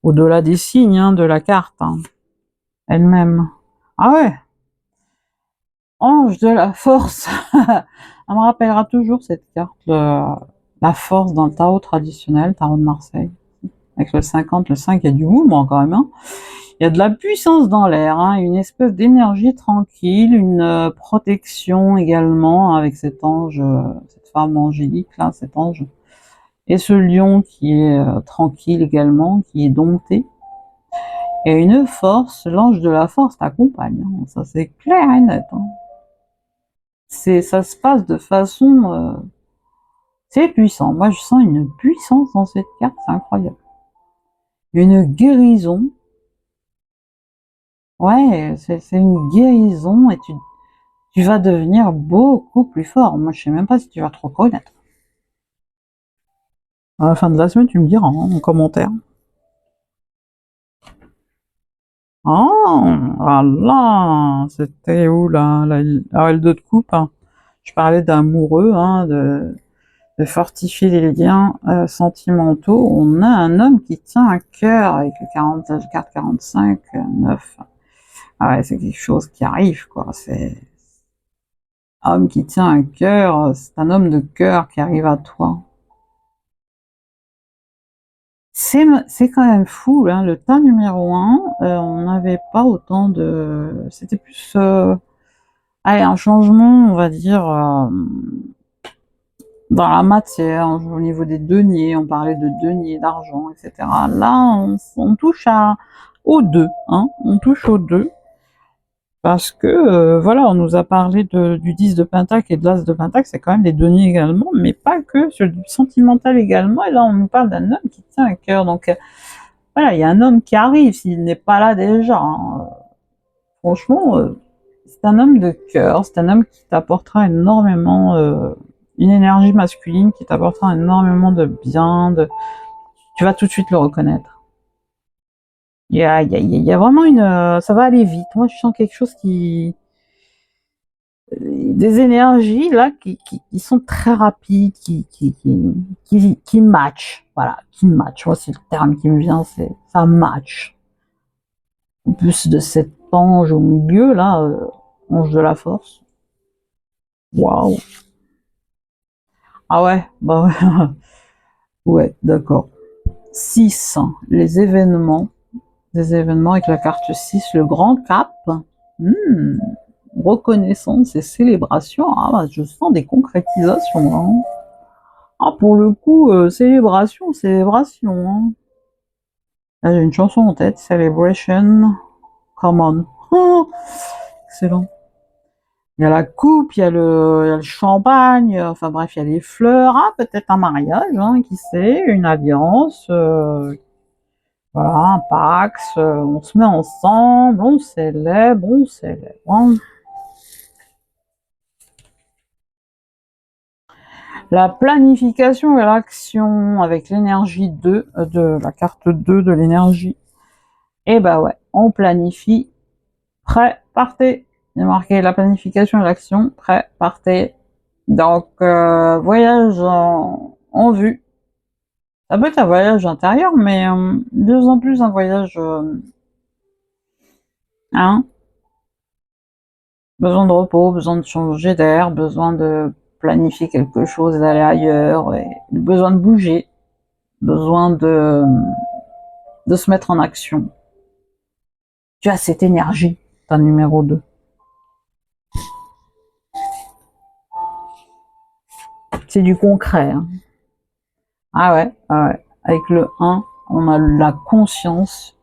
au-delà des signes, hein, de la carte, hein, elle-même. Ah ouais, ange de la force. Elle me rappellera toujours cette carte, la force dans le tarot traditionnel, tarot de Marseille. Avec le 50, le 5, il y a du mouvement quand même, hein. Il y a de la puissance dans l'air, hein, une espèce d'énergie tranquille, une protection également avec cet ange, cette femme angélique là, cet ange. Et ce lion qui est tranquille également, qui est dompté. Et une force, l'ange de la force t'accompagne, hein, ça c'est clair et net, hein. Ça se passe de façon... c'est puissant. Moi je sens une puissance dans cette carte, c'est incroyable. Une guérison. Ouais, c'est une guérison et tu vas devenir beaucoup plus fort. Moi, je sais même pas si tu vas te reconnaître. À la fin de la semaine, tu me diras hein, en commentaire. Oh, ah là, c'était où là, le 2 de coupe, hein. Je parlais d'amoureux, hein, de fortifier les liens sentimentaux. On a un homme qui tient un cœur avec le 40, carte 45, 9. Ah ouais, c'est quelque chose qui arrive, quoi. C'est un homme qui tient un cœur, c'est un homme de cœur qui arrive à toi. C'est quand même fou, hein. Le tas numéro 1, on n'avait pas autant de... C'était plus... allez, un changement, on va dire, dans la matière, au niveau des deniers, on parlait de deniers, d'argent, etc. Là, on touche aux deux, hein. On touche aux deux. Parce que, voilà, on nous a parlé du 10 de Pentacle et de l'As de Pentacle, c'est quand même des deniers également, mais pas que, sur du sentimental également, et là on nous parle d'un homme qui tient un cœur, donc voilà, il y a un homme qui arrive, s'il n'est pas là déjà, hein. Franchement, c'est un homme de cœur, c'est un homme qui t'apportera énormément, une énergie masculine qui t'apportera énormément de bien, tu vas tout de suite le reconnaître. Il y a vraiment ça va aller vite. Moi, je sens quelque chose des énergies là qui sont très rapides, qui matchent. Voilà, qui matchent. Moi, c'est le terme qui me vient, c'est ça match. En plus de cet ange au milieu là, ange de la force. Waouh. Ah ouais, bah ouais, ouais, d'accord. 6, les événements. Des événements avec la carte 6, le grand cap. Hmm. Reconnaissance et célébration. Ah, bah, je sens des concrétisations, hein. Ah, pour le coup, célébration, célébration, hein. Là, j'ai une chanson en tête, Celebration, Come on. Oh, excellent. Il y a la coupe, il y a le champagne, enfin bref, il y a les fleurs. Ah, peut-être un mariage, hein, qui sait, une alliance, voilà, un pax, on se met ensemble, on célèbre, hein. La planification et l'action avec l'énergie 2, de la carte 2 de l'énergie. Et bah ouais, on planifie, prêt, partez. Il y a marqué la planification et l'action, prêt, partez. Donc, voyage en vue. Ça peut être un voyage intérieur, mais de plus en plus un voyage... hein, besoin de repos, besoin de changer d'air, besoin de planifier quelque chose, d'aller ailleurs, et besoin de bouger, besoin de se mettre en action. Tu as cette énergie, ta numéro 2. C'est du concret, hein. Ah ouais, ah ouais. Avec le 1, on a la conscience,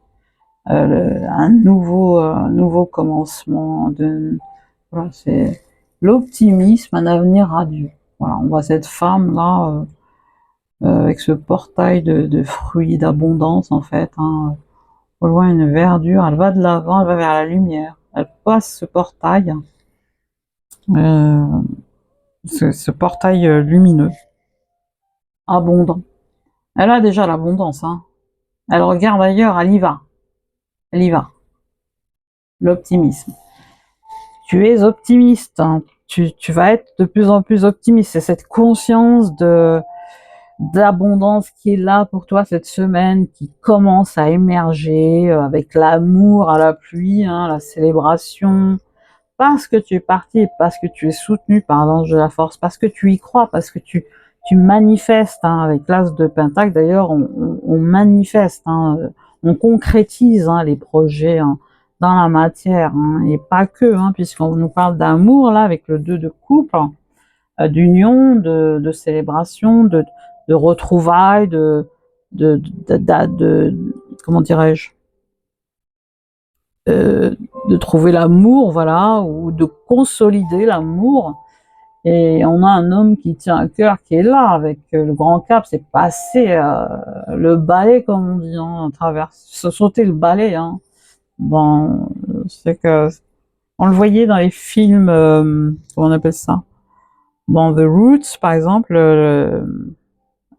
un nouveau commencement. Voilà, c'est l'optimisme, un avenir radieux. Voilà, on voit cette femme-là, avec ce portail de fruits, d'abondance en fait, hein. Au loin, une verdure, elle va de l'avant, elle va vers la lumière. Elle passe ce portail, euh, ce portail lumineux, abondant. Elle a déjà l'abondance, hein. Elle regarde ailleurs, elle y va. Elle y va. L'optimisme. Tu es optimiste, hein. Tu vas être de plus en plus optimiste. C'est cette conscience d'abondance qui est là pour toi cette semaine, qui commence à émerger avec l'amour à la pluie, hein, la célébration, parce que tu es parti, parce que tu es soutenu par l'ange de la force, parce que tu y crois, parce que tu manifestes, hein, avec l'as de Pentacle d'ailleurs, on manifeste, hein, on concrétise, hein, les projets, hein, dans la matière, hein, et pas que, hein, puisqu'on nous parle d'amour là avec le 2 de coupe, d'union, de célébration, de retrouvailles, comment dirais-je, de trouver l'amour, voilà, ou de consolider l'amour. Et on a un homme qui tient à cœur, qui est là, avec le grand cap, c'est passer le balai, comme on dit, hein, à travers, sauter le balai, hein. Bon, c'est que, on le voyait dans les films, comment on appelle ça? Dans The Roots, par exemple,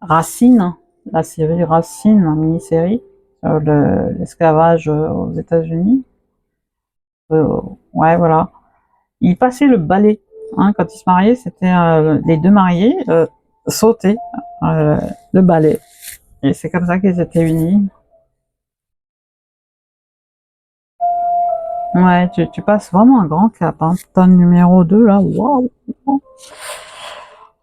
Racine, la série Racine, la mini-série, sur l'esclavage aux États-Unis. Ouais, voilà. Il passait le balai, hein, quand ils se mariaient, c'était les deux mariés sautaient le balai. Et c'est comme ça qu'ils étaient unis. Ouais, tu passes vraiment un grand cap, hein. Ton numéro 2, là, waouh!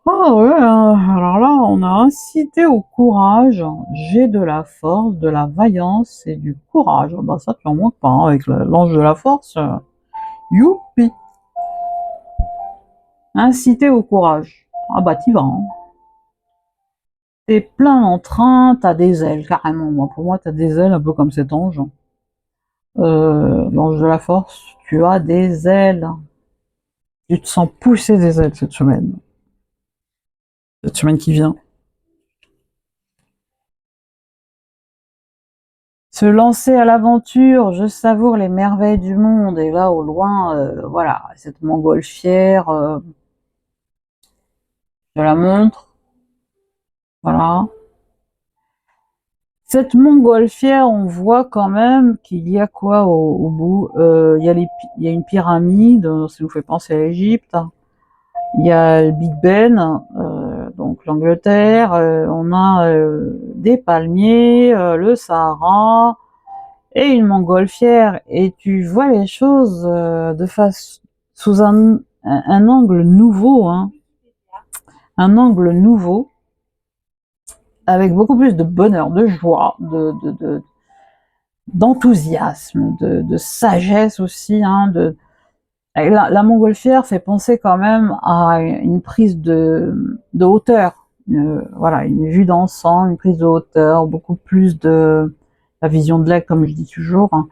Ah ouais, alors là, on a incité au courage. J'ai de la force, de la vaillance et du courage. Ah bah ça, tu en manques pas, hein, avec l'ange de la force. Youpi! Inciter au courage. Ah bah t'y vas, hein. T'es plein d'entrain, t'as des ailes, carrément. Moi, pour moi, t'as des ailes un peu comme cet ange. L'ange de la force, tu as des ailes. Tu te sens pousser des ailes cette semaine. Cette semaine qui vient. Se lancer à l'aventure, je savoure les merveilles du monde. Et là, au loin, voilà, cette montgolfière, je la montre. Voilà. Cette montgolfière, on voit quand même qu'il y a quoi au bout. Il y a une pyramide, ça nous fait penser à l'Égypte. Il y a le Big Ben, donc l'Angleterre. On a des palmiers, le Sahara et une montgolfière. Et tu vois les choses de face sous un angle nouveau, hein, un angle nouveau, avec beaucoup plus de bonheur, de joie, d'enthousiasme, de sagesse aussi, hein, la montgolfière fait penser quand même à une prise de hauteur, voilà, une vue d'ensemble, une prise de hauteur, beaucoup plus de la vision de l'aigle, comme je dis toujours, hein.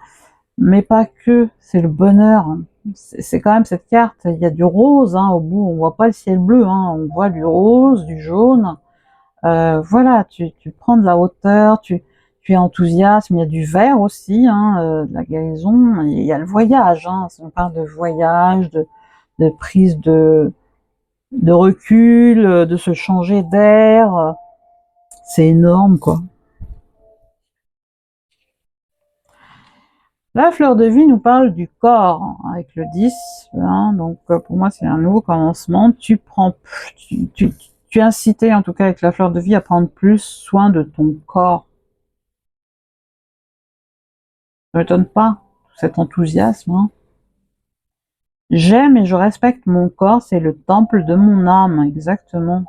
Mais pas que, c'est le bonheur. C'est quand même cette carte, il y a du rose, hein, au bout, on voit pas le ciel bleu, hein, on voit du rose, du jaune. Voilà, tu prends de la hauteur, tu es enthousiaste, il y a du vert aussi, hein, de la guérison, il y a le voyage, hein, on parle de voyage, de prise de recul, de se changer d'air, c'est énorme, quoi. La fleur de vie nous parle du corps, hein, avec le 10, hein, donc pour moi c'est un nouveau commencement, tu es incité, en tout cas avec la fleur de vie, à prendre plus soin de ton corps. Ça m'étonne pas, cet enthousiasme, hein. J'aime et je respecte mon corps, c'est le temple de mon âme, exactement.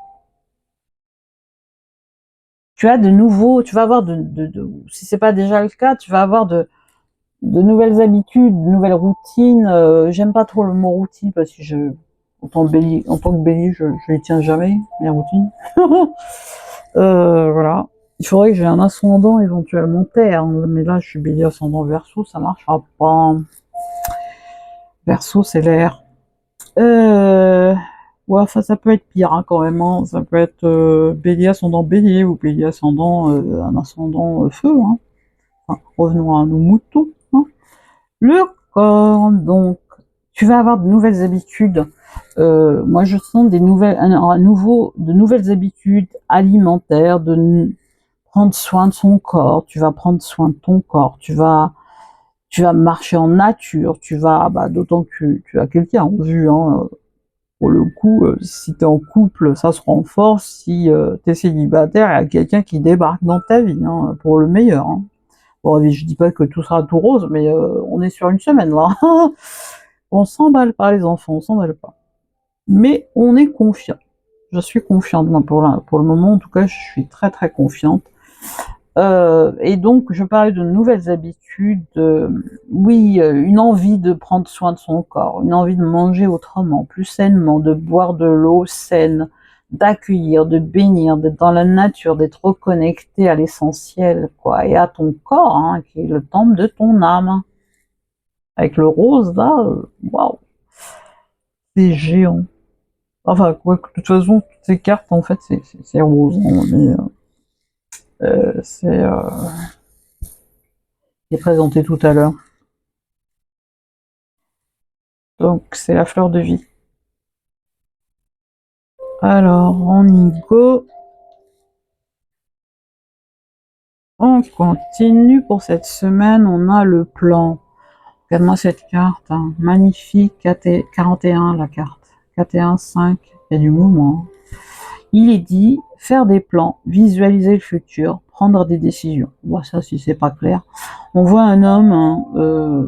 Tu as de nouveaux, tu vas avoir si c'est pas déjà le cas, tu vas avoir de nouvelles habitudes, de nouvelles routines. J'aime pas trop le mot routine parce que en tant que bélier, je les tiens jamais, mes routines. Voilà. Il faudrait que j'ai un ascendant éventuellement terre, hein, mais là je suis bélier ascendant verso, ça marchera pas. Verso, c'est l'air. Ouais, enfin, ça peut être pire, hein, quand même, hein. Ça peut être bélier ascendant bélier ou bélier ascendant un ascendant feu, hein. Enfin, revenons à nos moutons, hein. Le corps, donc, tu vas avoir de nouvelles habitudes. Moi, je sens de nouvelles habitudes alimentaires, prendre soin de son corps. Tu vas prendre soin de ton corps. Tu vas marcher en nature. Bah, d'autant que tu as quelqu'un en vue, hein. Pour le coup, si t'es en couple, ça se renforce. Si t'es célibataire, il y a quelqu'un qui débarque dans ta vie, hein, pour le meilleur. Hein. Bon, je dis pas que tout sera tout rose, mais on est sur une semaine là. On s'emballe pas les enfants, on s'emballe pas. Mais on est confiant. Je suis confiante, moi, pour le moment, en tout cas, je suis très très confiante. Et donc, je parlais de nouvelles habitudes. Oui, une envie de prendre soin de son corps, une envie de manger autrement, plus sainement, de boire de l'eau saine, d'accueillir, de bénir, d'être dans la nature, d'être reconnecté à l'essentiel, quoi, et à ton corps, hein, qui est le temple de ton âme. Avec le rose, là, waouh, c'est géant. Enfin, quoi, de toute façon, toutes ces cartes, en fait, c'est rose, hein, mais c'est présenté tout à l'heure. Donc, c'est la fleur de vie. Alors, on y go. On continue pour cette semaine. On a le plan. Regarde-moi cette carte. Hein. Magnifique. 41, la carte. 41, 5. Il y a du mouvement. Il est dit faire des plans, visualiser le futur, prendre des décisions. Bon, ça, si c'est pas clair. On voit un homme hein,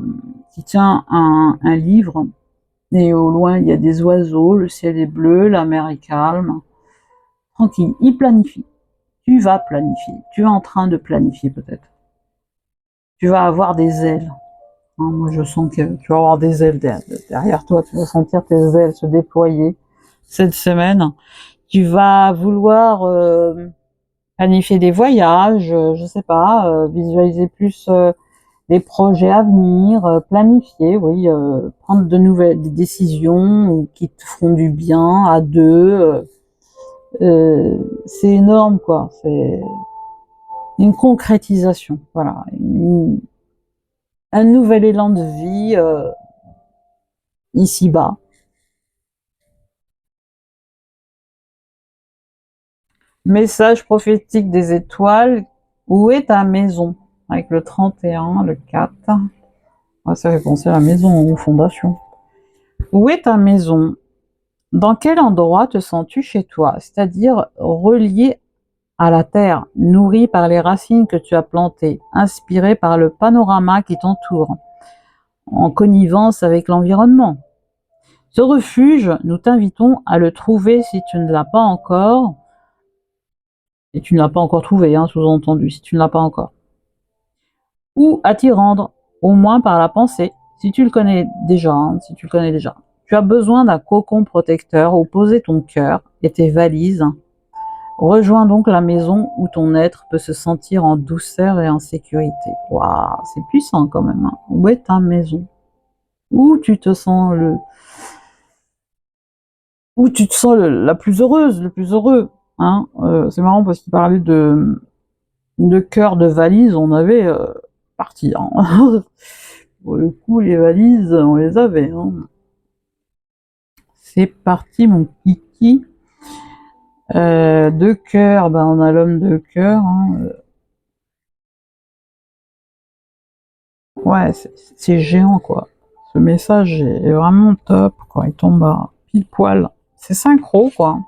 qui tient un livre. Et au loin, il y a des oiseaux. Le ciel est bleu. La mer est calme. Tranquille. Il planifie. Tu vas planifier. Tu es en train de planifier peut-être. Tu vas avoir des ailes. Hein, moi, je sens que tu vas avoir des ailes derrière toi. Tu vas sentir tes ailes se déployer cette semaine. Tu vas vouloir planifier des voyages, je sais pas, visualiser plus des projets à venir, planifier, oui, prendre de nouvelles des décisions qui te feront du bien à deux. C'est énorme, quoi. C'est une concrétisation, voilà, un nouvel élan de vie ici-bas. Message prophétique des étoiles, où est ta maison? Avec le 31, le 4. Ah, ça fait penser à la maison aux fondations. Où est ta maison? Dans quel endroit te sens-tu chez toi? C'est-à-dire relié à la terre, nourri par les racines que tu as plantées, inspiré par le panorama qui t'entoure, en connivence avec l'environnement. Ce refuge, nous t'invitons à le trouver si tu ne l'as pas encore, et tu ne l'as pas encore trouvé, hein, sous-entendu, si tu ne l'as pas encore. Ou à t'y rendre, au moins par la pensée, si tu le connais déjà, hein, si tu le connais déjà. Tu as besoin d'un cocon protecteur où poser ton cœur et tes valises. Rejoins donc la maison où ton être peut se sentir en douceur et en sécurité. Waouh, c'est puissant quand même. Hein. Où est ta maison? Où tu te sens la plus heureuse, le plus heureux. Hein. C'est marrant parce qu'il parlait de cœur de valise, on avait parti. Hein. Pour le coup, les valises, on les avait. Hein. C'est parti, mon kiki. De cœur, ben on a l'homme de cœur. Hein. Ouais, c'est géant, quoi. Ce message est vraiment top, quoi. Il tombe à pile poil. C'est synchro, quoi.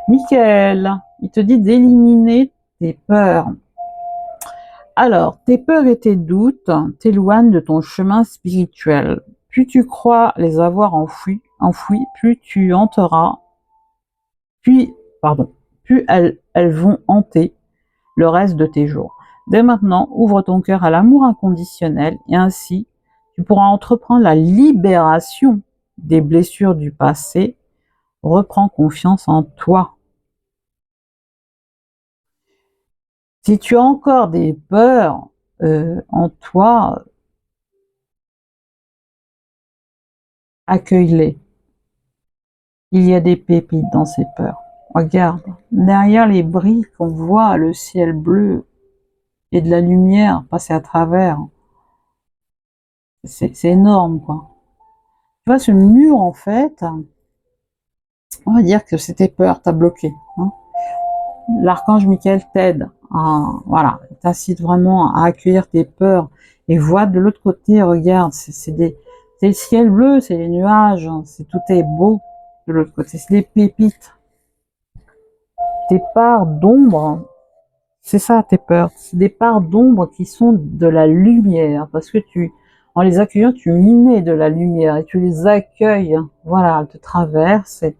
Michael, il te dit d'éliminer tes peurs. Alors, tes peurs et tes doutes t'éloignent de ton chemin spirituel. Plus tu crois les avoir enfouis, plus tu hanteras, plus elles vont hanter le reste de tes jours. Dès maintenant, ouvre ton cœur à l'amour inconditionnel et ainsi, tu pourras entreprendre la libération des blessures du passé. Reprends confiance en toi. Si tu as encore des peurs en toi, accueille-les. Il y a des pépites dans ces peurs. Regarde, derrière les briques, on voit le ciel bleu et de la lumière passer à travers. C'est énorme, quoi. Tu vois, ce mur, en fait, on va dire que c'est tes peurs, t'as bloqué. Hein. L'archange Michael t'aide, voilà, t'incite vraiment à accueillir tes peurs et vois de l'autre côté, regarde, c'est le ciel bleu, c'est les nuages, tout est beau, de l'autre côté. C'est des pépites. Tes parts d'ombre, c'est ça tes peurs. C'est des parts d'ombre qui sont de la lumière. Parce que en les accueillant, tu y mets de la lumière et tu les accueilles. Voilà, elles te traversent et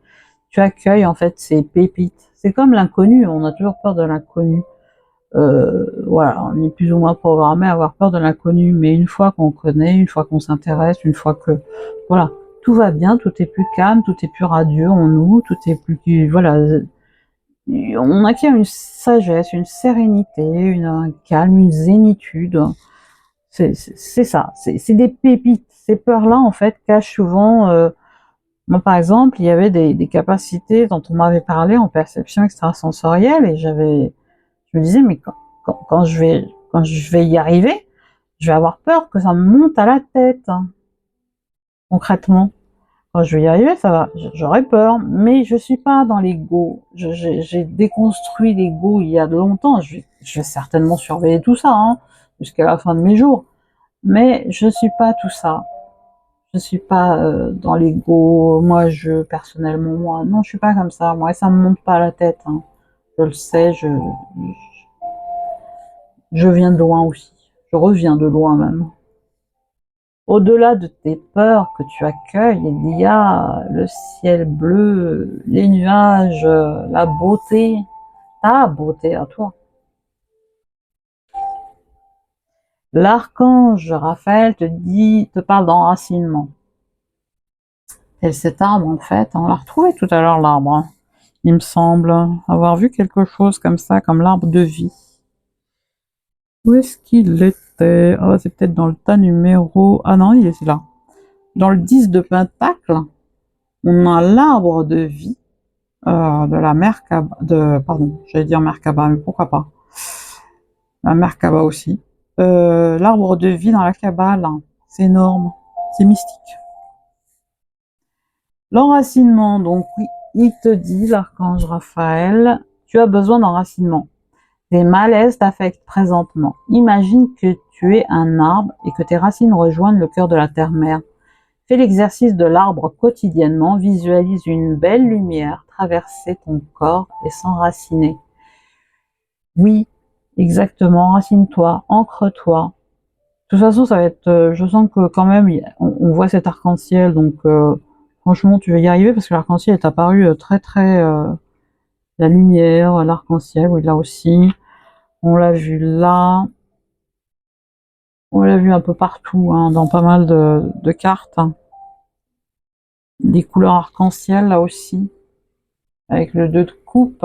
tu accueilles en fait ces pépites. C'est comme l'inconnu. On a toujours peur de l'inconnu. Voilà, on est plus ou moins programmé à avoir peur de l'inconnu, mais une fois qu'on connaît, une fois qu'on s'intéresse, une fois que, voilà, tout va bien, tout est plus calme, tout est plus radieux en nous, tout est plus, voilà, on acquiert une sagesse, une sérénité, un calme, une zénitude. C'est ça, c'est des pépites. Ces peurs-là, en fait, cachent souvent, moi, par exemple, il y avait des capacités dont on m'avait parlé en perception extrasensorielle et je me disais, mais quand je vais y arriver, je vais avoir peur que ça me monte à la tête, hein, concrètement. Quand je vais y arriver, ça va, j'aurai peur, mais je suis pas dans l'ego. J'ai déconstruit l'ego il y a de longtemps. Je vais certainement surveiller tout ça, hein, jusqu'à la fin de mes jours. Mais je suis pas tout ça. Je suis pas dans l'ego. Moi, personnellement, moi, non, je suis pas comme ça. Moi, ça me monte pas à la tête, hein. Je le sais, je viens de loin aussi. Je reviens de loin même. Au-delà de tes peurs que tu accueilles, il y a le ciel bleu, les nuages, la beauté, ta beauté à toi. L'archange Raphaël te parle d'enracinement. Et cet arbre, en fait, on l'a retrouvé tout à l'heure, l'arbre, hein. Il me semble avoir vu quelque chose comme ça, comme l'arbre de vie. Où est-ce qu'il était? Oh, c'est peut-être dans le tas numéro... Ah non, il est là. Dans le 10 de Pentacle, on a l'arbre de vie de la Merkaba, pardon, j'allais dire Merkaba, mais pourquoi pas? La Merkaba aussi. L'arbre de vie dans la Kabbale, c'est énorme, c'est mystique. L'enracinement, donc oui, il te dit, l'archange Raphaël, tu as besoin d'enracinement. Tes malaises t'affectent présentement. Imagine que tu es un arbre et que tes racines rejoignent le cœur de la terre-mère. Fais l'exercice de l'arbre quotidiennement, visualise une belle lumière traverser ton corps et s'enraciner. Oui, exactement, enracine-toi, ancre-toi. De toute façon, ça va être, je sens que quand même, on voit cet arc-en-ciel, donc franchement, tu vas y arriver parce que l'arc-en-ciel est apparu la lumière, l'arc-en-ciel, oui, là aussi. On l'a vu là. On l'a vu un peu partout, hein, dans pas mal de cartes. Des couleurs arc-en-ciel, là aussi. Avec le 2 de coupe.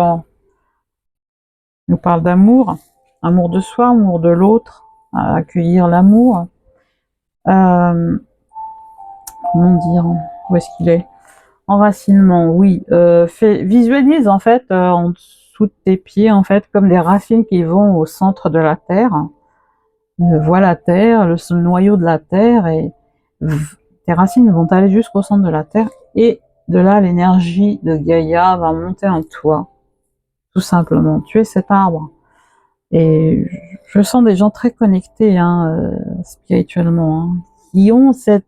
Il nous parle d'amour. Amour de soi, amour de l'autre. Accueillir l'amour. Comment dire? Où est-ce qu'il est? Enracinement, oui. Visualise, en fait, en dessous de tes pieds, en fait, comme des racines qui vont au centre de la terre. Vois la terre, le noyau de la terre, et tes racines vont aller jusqu'au centre de la terre, et de là, l'énergie de Gaïa va monter en toi, tout simplement. Tu es cet arbre. Et je sens des gens très connectés, hein, spirituellement, hein, qui ont cette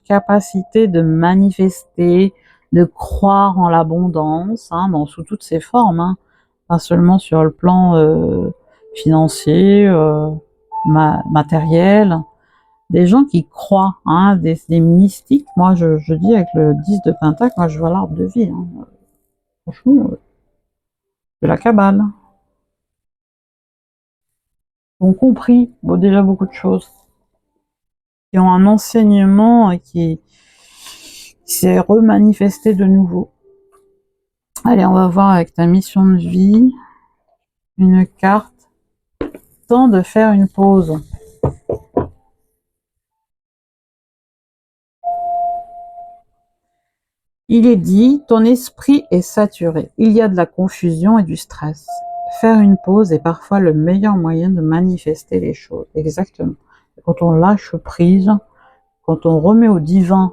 capacité de manifester, de croire en l'abondance, hein, sous toutes ses formes, hein, pas seulement sur le plan financier, matériel, des gens qui croient, hein, des mystiques. Moi, je dis avec le 10 de Pentacle, moi je vois l'arbre de vie, hein. Franchement, de la Kabbale. Ils ont compris déjà beaucoup de choses, qui ont un enseignement qui s'est remanifesté de nouveau. Allez, on va voir avec ta mission de vie, une carte. Temps de faire une pause. Il est dit, ton esprit est saturé. Il y a de la confusion et du stress. Faire une pause est parfois le meilleur moyen de manifester les choses. Exactement. Quand on lâche prise, quand on remet au divin,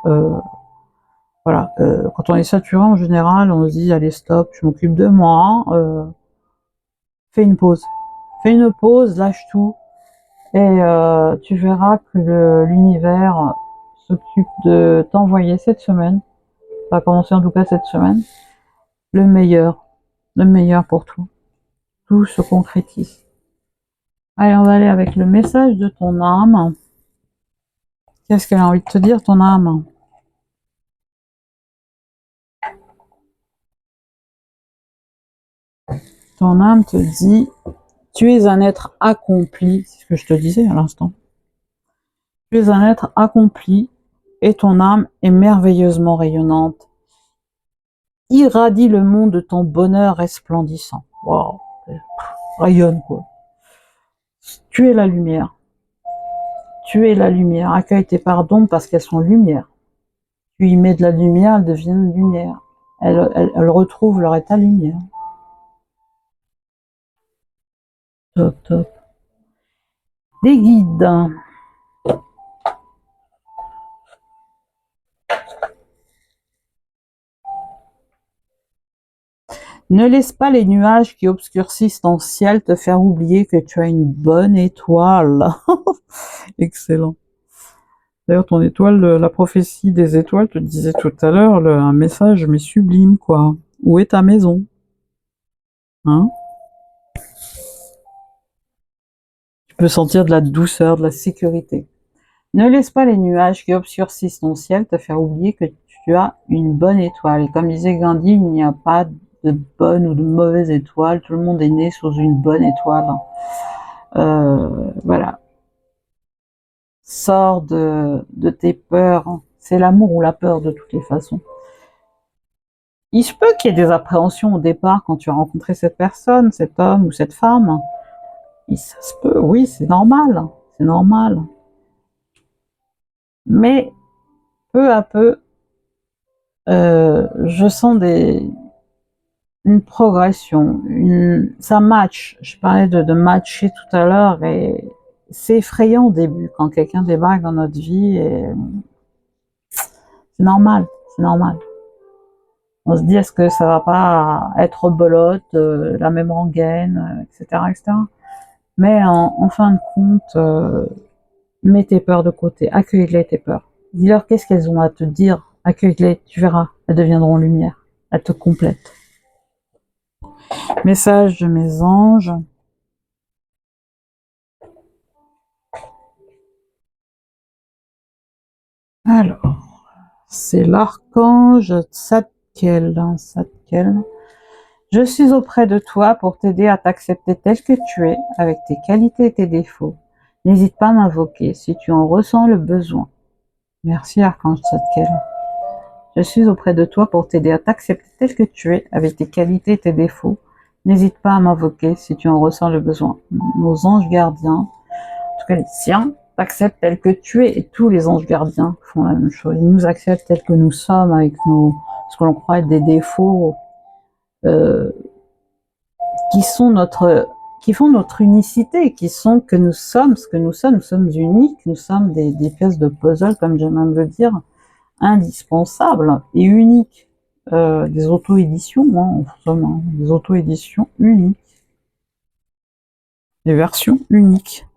voilà, quand on est saturé en général, on se dit allez stop, je m'occupe de moi, fais une pause. Fais une pause, lâche tout, et tu verras que l'univers s'occupe de t'envoyer cette semaine Ça a commencé en tout cas cette semaine. Le meilleur pour toi. Tout se concrétise. Allez, on va aller avec le message de ton âme. Qu'est-ce qu'elle a envie de te dire, ton âme? Ton âme te dit, tu es un être accompli, c'est ce que je te disais à l'instant. Tu es un être accompli et ton âme est merveilleusement rayonnante. Irradie le monde de ton bonheur resplendissant. Waouh, rayonne quoi. Tu es la lumière. Tu es la lumière. Accueille tes pardons parce qu'elles sont lumière. Tu y mets de la lumière, elles deviennent lumière. Elles retrouvent leur état lumière. Top, top. Des guides. Ne laisse pas les nuages qui obscurcissent ton ciel te faire oublier que tu as une bonne étoile. Excellent. D'ailleurs, ton étoile, la prophétie des étoiles te disait tout à l'heure, un message mais sublime, quoi. Où est ta maison? Hein? Tu peux sentir de la douceur, de la sécurité. Ne laisse pas les nuages qui obscurcissent ton ciel te faire oublier que tu as une bonne étoile. Et comme disait Gandhi, il n'y a pas de bonne ou de mauvaise étoile. Tout le monde est né sous une bonne étoile. Voilà. Sors de tes peurs. C'est l'amour ou la peur de toutes les façons. Il se peut qu'il y ait des appréhensions au départ quand tu as rencontré cette personne, cet homme ou cette femme. Et ça se peut, oui, c'est normal. C'est normal. Mais peu à peu, je sens une progression, ça match. Je parlais de matcher tout à l'heure et c'est effrayant au début quand quelqu'un débarque dans notre vie et c'est normal, c'est normal. On se dit est-ce que ça va pas être belote, la même rengaine, etc., etc. Mais en fin de compte, mets tes peurs de côté, accueille-les tes peurs. Dis-leur qu'est-ce qu'elles ont à te dire, accueille-les, tu verras, elles deviendront lumière, elles te complètent. Message de mes anges. Alors, c'est l'archange Tzadkiel. Je suis auprès de toi pour t'aider à t'accepter tel que tu es, avec tes qualités et tes défauts. N'hésite pas à m'invoquer si tu en ressens le besoin. Merci, archange Tzadkiel. Je suis auprès de toi pour t'aider à t'accepter tel que tu es, avec tes qualités et tes défauts. N'hésite pas à m'invoquer si tu en ressens le besoin. Nos anges gardiens, en tout cas les siens, t'acceptent tel que tu es, et tous les anges gardiens font la même chose. Ils nous acceptent tel que nous sommes, avec ce que l'on croit être des défauts, qui font notre unicité, qui sont que nous sommes ce que nous sommes uniques, nous sommes des pièces de puzzle, comme j'aime même le dire, indispensables et uniques. Des auto-éditions, en somme, des auto-éditions uniques. Des versions uniques.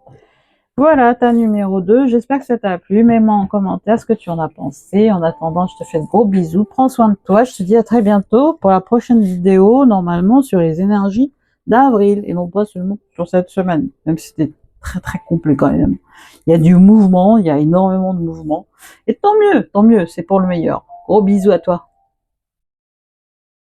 Voilà ta numéro 2, j'espère que ça t'a plu, mets-moi en commentaire ce que tu en as pensé. En attendant, je te fais de gros bisous, prends soin de toi, je te dis à très bientôt pour la prochaine vidéo, normalement sur les énergies d'avril, et non pas seulement sur cette semaine, même si c'était très très complet quand même. Il y a du mouvement, il y a énormément de mouvement, et tant mieux, c'est pour le meilleur. Gros bisous à toi.